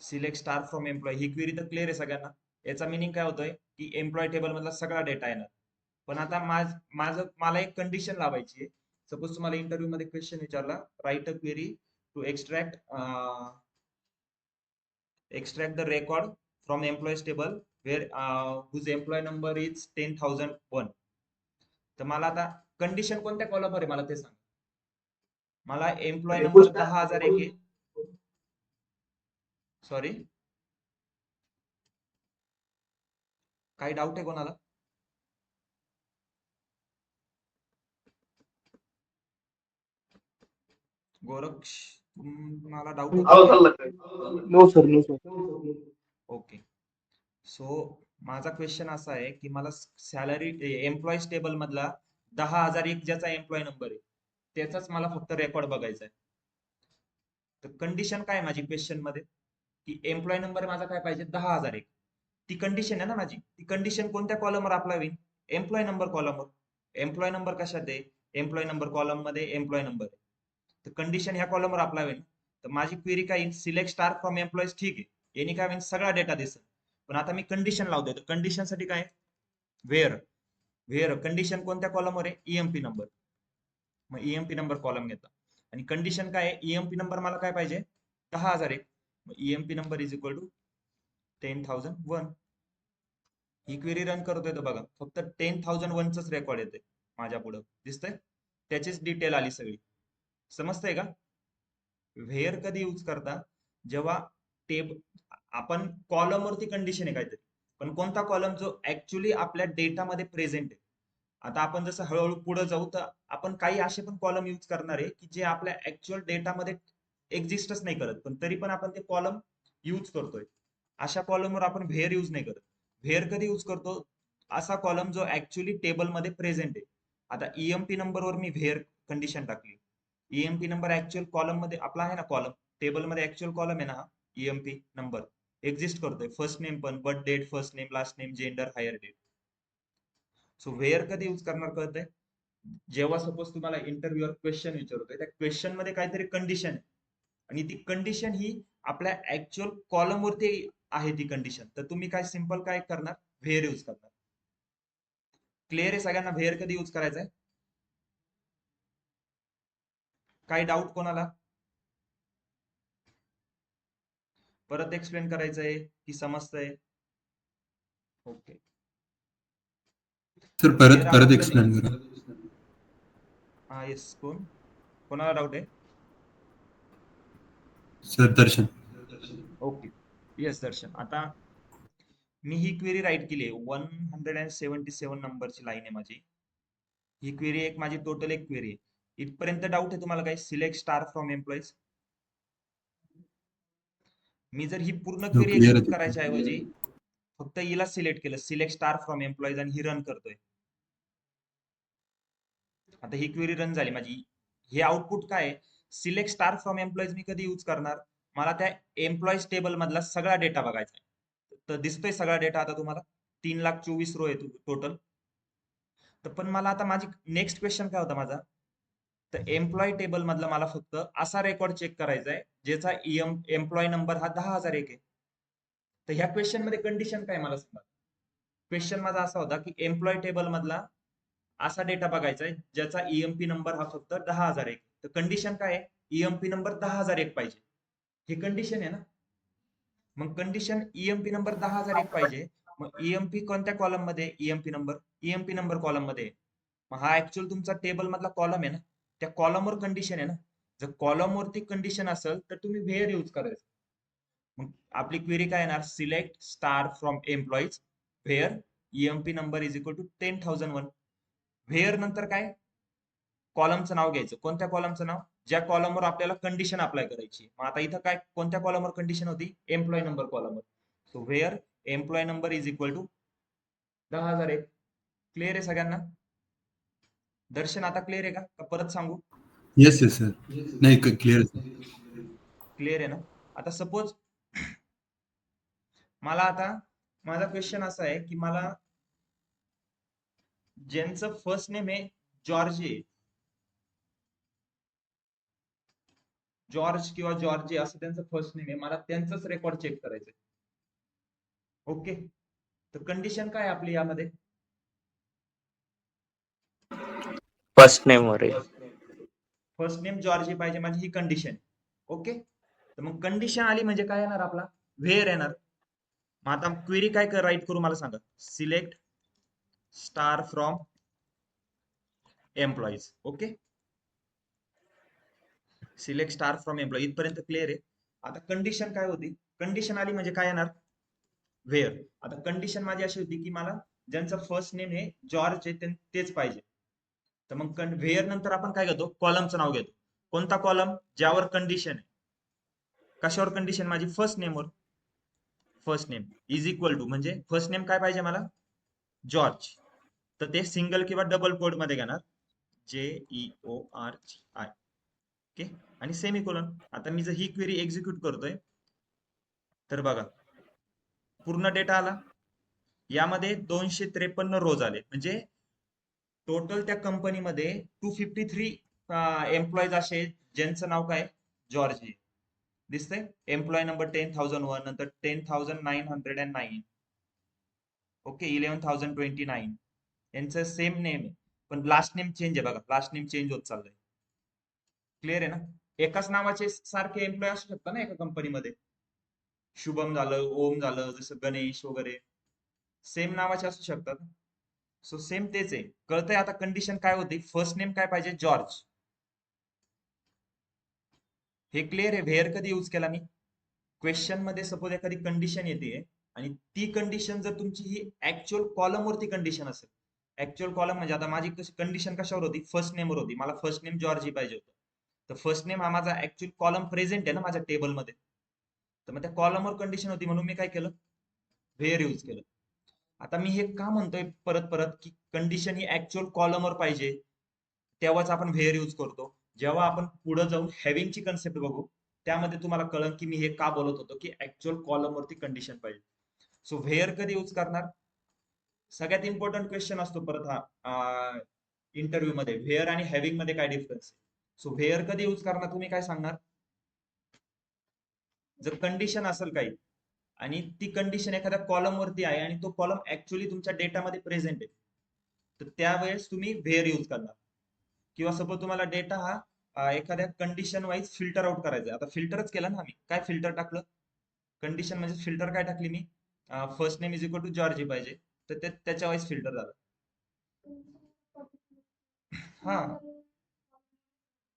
Select star from employ he query तर क्लिअर आहे सगळ्यांना? याचा मिनिंग काय होतोय की एम्प्लॉय टेबल मधला सगळा डेटा येणार. पण आता मला एक कंडिशन लावायची आहे. सपोज तुम्हाला इंटरव्ह्यू मध्ये क्वेश्चन विचारला, write a query to extract the record from employees table where whose employee number is 10,001. तर मला आता कंडिशन कोणत्या कॉलम वर आहे मला ते सांग. मला एम्प्लॉय नंबर 10,001 आहे. सॉरी, काही डाऊट आहे कोणाला? गोरक्ष, मला doubt no sir, no sir. Okay. So माझा क्वेश्चन असा आहे की मला सॅलरी एम्प्लॉईज टेबल मधला 10,001 ज्याचा एम्प्लॉय नंबर आहे त्याचाच मला फक्त रेकॉर्ड बघायचा आहे. तर कंडिशन काय आहे माझी क्वेश्चन मध्ये की एम्प्लॉय नंबर माझा काय पाहिजे 10,001. ती कंडिशन आहे ना माझी. ती कंडिशन कोणत्या कॉलमवर अप्लाय होईल? एम्प्लॉय नंबर कॉलमवर. एम्प्लॉय नंबर कशात आहे? एम्प्लॉय नंबर कॉलम मध्ये एम्प्लॉय नंबर आहे. तर कंडिशन ह्या कॉलमवर अप्लाय होईल. तर माझी क्वेरी काय येईल? Select star from employees. ठीक आहे, याने काय होईल? सगळा डेटा दिसेल. पण आता मी कंडिशन लावतोय, तर कंडिशन साठी काय? व्हेअर कंडिशन कोणत्या कॉलमवर आहे? EMP number. मग ईएमपी नंबर कॉलम घेतला आणि कंडिशन काय आहे? ईएमपी नंबर मला काय पाहिजे? 10,001. मग EMP number is equal to 10,001. ही क्वेरी रन करतोय तर बघा फक्त 10,001 च रेकॉर्ड येते माझ्या पुढे, दिसतंय? त्याचीच डिटेल आली सगळी. समजतंय का? व्हेअर कधी यूज करता? जेव्हा आपण कॉलम वरती कंडिशन आहे काहीतरी, पण कोणता कॉलम जो ऍक्च्युली आपल्या डेटामध्ये प्रेझेंट आहे. आता आपण जसं हळूहळू पुढे जाऊ तर आपण काही असे पण कॉलम यूज करणार आहे की जे आपल्या ऍक्च्युअल डेटामध्ये एक्झिस्टच नाही करत, पण तरी पण आपण ते कॉलम यूज करतोय. अशा कॉलमवर आपण व्हेअर यूज नाही करत. व्हेअर कधी यूज करतो? असा कॉलम जो ऍक्च्युअली टेबलमध्ये प्रेझेंट आहे. आता ईएमपी नंबरवर मी व्हेअर कंडिशन टाकली. ईएमपी नंबर ऍक्च्युअल कॉलम मध्ये आपला आहे ना, कॉलम टेबलमध्ये ऍक्च्युअल कॉलम आहे ना हा ईएमपी नंबर एक्झिस्ट करतोय. फर्स्ट नेम पण, birth date, first name, last name, gender, hire date. So where कधी यूज करणार कळतंय? जेव्हा सपोज तुम्हाला इंटरव्ह्यूवर क्वेश्चन विचारतोय, त्या क्वेश्चन मध्ये काहीतरी कंडिशन आहे आणि ती कंडिशन ही आपल्या ऍक्च्युअल कॉलम वरती आहे ती कंडिशन, तर तुम्ही काय सिंपल काय करणार? व्हेअर यूज करणार. क्लिअर आहे सगळ्यांना व्हेअर कधी यूज करायचा आहे? काही डाऊट कोणाला? परत एक्सप्लेन करायचंय की समजतंय? ओके. सर परत एक्सप्लेन करा. हा येस, कोणाला डाऊट आहे? सर दर्शन. ओके, येस दर्शन. आता मी ही क्वेरी राईट केली आहे. 177 नंबरची लाईन आहे माझी. ही क्वेरी एक माझी टोटल एक क्वेरी आहे. इथपर्यंत डाऊट आहे तुम्हाला काही? Select star from employees. मी जर ही पूर्ण क्वेरी क्लिअर एक्झिक्यूट आहे. करायच्या ऐवजी फक्त हिला सिलेक्ट केलं, सिलेक्ट स्टार फ्रॉम एम्प्लॉईज, आणि ही रन करतोय. आता ही क्वेरी रन झाली माझी. हे आउटपुट काय आहे? सिलेक्ट स्टार फ्रॉम एम्प्लॉईज मी कधी यूज करणार? मला त्या एम्प्लॉईज टेबल मधला सगळा डेटा बघायचा आहे. तर दिसतोय सगळा डेटा आता तुम्हाला? 3,24,00,000 रो आहे टोटल. तर पण मला आता माझी नेक्स्ट क्वेश्चन काय होता माझा? तर एम्प्लॉय टेबल मधला मला फक्त असा रेकॉर्ड चेक करायचा आहे ज्याचा एम्प्लॉय नंबर हा 10,001 आहे. तर ह्या क्वेश्चन मध्ये कंडिशन काय मला सांगा? क्वेश्चन माझा असा होता की एम्प्लॉय टेबल मधला असा डेटा बघायचा आहे ज्याचा ईएमपी नंबर हा फक्त 10,001. तर कंडिशन काय आहे? ईएमपी नंबर 10,001 पाहिजे. हे कंडिशन आहे ना. मग कंडिशन ईएमपी नंबर 10,001 पाहिजे. मग ईएमपी कोणत्या कॉलम मध्ये? ईएमपी नंबर कॉलम मध्ये. मग हा ऍक्च्युअल तुमचा टेबल मधला कॉलम आहे ना, त्या कॉलमवर कंडिशन आहे ना. जर कॉलम वरती कंडिशन असेल तर तुम्ही व्हेअर यूज करायचं. मग आपली क्वेरी काय येणार? Select star from employees where EMP number is equal to 10,001. Where नंतर काय? कॉलमचं नाव घ्यायचं. कोणत्या कॉलमचं नाव? ज्या कॉलमवर आपल्याला कंडिशन अप्लाय करायची. मग आता इथं काय, कोणत्या कॉलमवर कंडिशन होती? एम्प्लॉय नंबर कॉलमवर. So where employee number is equal to 10,001. Clear आहे सगळ्यांना? दर्शन आता क्लिअर आहे का परत सांगू? Yes sir. नाही क्लिअर. क्लिअर आहे ना? आता सपोज मला आता माझा क्वेश्चन असा आहे की मला ज्यांचं फर्स्ट नेम आहे जॉर्ज किंवा जॉर्जी असं त्यांचं फर्स्ट नेम आहे, मला त्यांचंच रेकॉर्ड चेक करायचंय. ओके. तर कंडिशन काय आहे आपली यामध्ये? फर्स्ट नेम वर आहे. फर्स्ट नेम जॉर्जी पाहिजे माझी ही कंडिशन. ओके, तर मग कंडिशन आली म्हणजे काय येणार आपला व्हेअर येणार. मग आता क्वेरी काय राईट करू मला सांगा. Select star from employees. Okay, select star from employee इथपर्यंत क्लिअर आहे. आता कंडिशन काय होती, कंडिशन आली म्हणजे काय येणार व्हेअर. आता कंडिशन माझी अशी होती की मला ज्यांचं फर्स्ट नेम हे जॉर्ज आहे तेच पाहिजे. तर मग व्हेअर नंतर आपण काय घेतो, कॉलमचं नाव घेतो. कोणता कॉलम, ज्यावर कंडिशन आहे. कशावर कंडिशन, माझी फर्स्ट नेमवर. First name is equal to म्हणजे फर्स्ट नेम काय पाहिजे मला जॉर्ज, तर ते सिंगल किंवा डबल कोड मध्ये घेणार JEORGI. ओके, आणि सेमीकोलन. आता मी जर ही क्वेरी एक्झिक्यूट करतोय तर बघा पूर्ण डेटा आला. यामध्ये 253 रोज आले, म्हणजे टोटल त्या कंपनीमध्ये 253 एम्प्लॉईज असे ज्यांचं नाव काय जॉर्ज आहे. दिसतंय एम्प्लॉय नंबर 10,001, नंतर 10,909, ओके 11,029 यांचं सेम नेम आहे, पण लास्ट नेम चेंज आहे. बघा लास्ट नेम चेंज होत चाललंय. क्लिअर आहे ना. एकाच नावाचे सारखे एम्प्लॉय असू शकतात ना एका कंपनीमध्ये. शुभम झालं, ओम झालं, जसं गणेश वगैरे सेम नावाचे असू शकतात. सो सेम तेच आहे. कळतंय आता कंडिशन काय होती, फर्स्ट नेम काय पाहिजे जॉर्ज. हे क्लिअर आहे. व्हेअर कधी यूज केला मी, क्वेश्चन मध्ये सपोज एखादी कंडिशन येते आणि ती कंडिशन जर तुमची ही ऍक्च्युअल कॉलम वरती कंडिशन असेल. ऍक्च्युअल कॉलम म्हणजे आता माझी कंडिशन कशावर होती, फर्स्ट नेमवर होती. मला फर्स्ट नेम जॉर्ज पाहिजे होतं. तर फर्स्ट नेम हा माझा ऍक्च्युअल कॉलम प्रेझेंट आहे ना माझ्या टेबलमध्ये. तर मग त्या कॉलमवर कंडिशन होती म्हणून मी काय केलं, व्हेअर यूज केलं. आता मी हे का म्हणतोय परत परत की कंडिशन ही ऍक्च्युअल कॉलमवर पाहिजे, तेव्हाच आपण व्हेअर यूज करतो. जेव्हा आपण पुढे जाऊन हॅव्हिंगची कन्सेप्ट बघू त्यामध्ये तुम्हाला कळेल की मी हे का बोलत होतो की ऍक्च्युअल कॉलम वरती कंडिशन पाहिजे. सो व्हेअर कधी यूज करणार, सगळ्यात इम्पॉर्टंट क्वेश्चन असतो परत हा इंटरव्ह्यू मध्ये, व्हेअर आणि हॅव्हिंग मध्ये काय डिफरन्स आहे. सो व्हेअर कधी यूज करणार तुम्ही काय सांगणार, जर कंडिशन असेल काही आणि ती कंडिशन एखाद्या कॉलम वरती आहे आणि तो कॉलम ऍक्च्युअली तुमच्या डेटामध्ये प्रेझेंट आहे, तर त्यावेळेस तुम्ही व्हेअर यूज करणार. किंवा सपोज तुम्हाला डेटा हा एखाद्या कंडिशन वाईज फिल्टर आउट करायचा. आता फिल्टरच केलं ना आम्ही, काय फिल्टर टाकलं, कंडिशन म्हणजे फिल्टर काय टाकली मी, first name is equal to Georgi पाहिजे, तर त्याच्या वाईज फिल्टर झालं. हा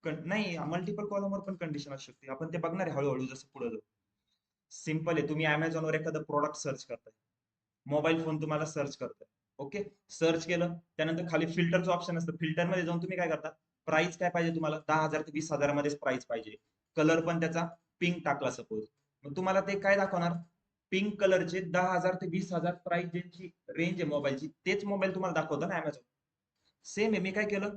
नाही, मल्टिपल कॉलमवर पण कंडिशन असू शकते. आपण ते बघणार आहे हळूहळू जसं पुढे जाऊ. सिम्पल आहे. तुम्ही अमेझॉनवर एखादं प्रोडक्ट सर्च करताय, मोबाईल फोन तुम्हाला सर्च करताय. ओके, सर्च केलं त्यानंतर खाली फिल्टरचं ऑप्शन असतं. फिल्टर मध्ये जाऊन तुम्ही काय करता, प्राइस काय पाहिजे तुम्हाला, 10,000 ते 20,000 मध्येच प्राइस पाहिजे. कलर पण त्याचा पिंक टाकला सपोज, मग तुम्हाला ते काय दाखवणार, पिंक कलरचे 10,000 ते 20,000 प्राइस ज्यांची रेंज आहे मोबाईलची, तेच मोबाईल तुम्हाला दाखवतं ना अमेझॉन. सेम आहे. मी काय केलं,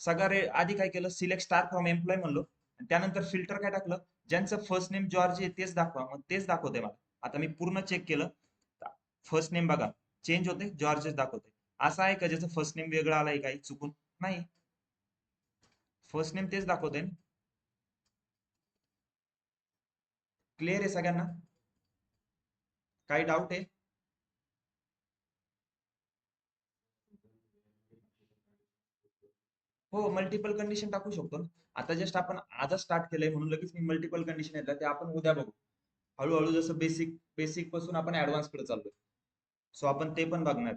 सगळं आधी काय केलं, सिलेक्ट स्टार फ्रॉम एम्प्लॉय म्हणलो, त्यानंतर फिल्टर काय टाकलं, ज्यांचं फर्स्ट नेम जॉर्ज आहे तेच दाखवा, मग तेच दाखवते मला. आता मी पूर्ण चेक केलं, फर्स्ट नेम बघा चेंज होते, जॉर्जच दाखवते. असं आहे का ज्याचं फर्स्ट नेम वेगळं आलाय काही चुकून, नाही, फर्स्ट नेम तेच दाखवते. क्लिअर आहे सगळ्यांना, काही डाऊट आहे. हो, मल्टिपल कंडिशन टाकू शकतो ना. आता जस्ट आपण आजच स्टार्ट केलंय म्हणून लगेच मी मल्टिपल कंडिशन येतात ते आपण उद्या बघू. हळूहळू जसं बेसिक पासून आपण ऍडव्हान्स कडे चाललोय, सो आपण ते पण बघणार.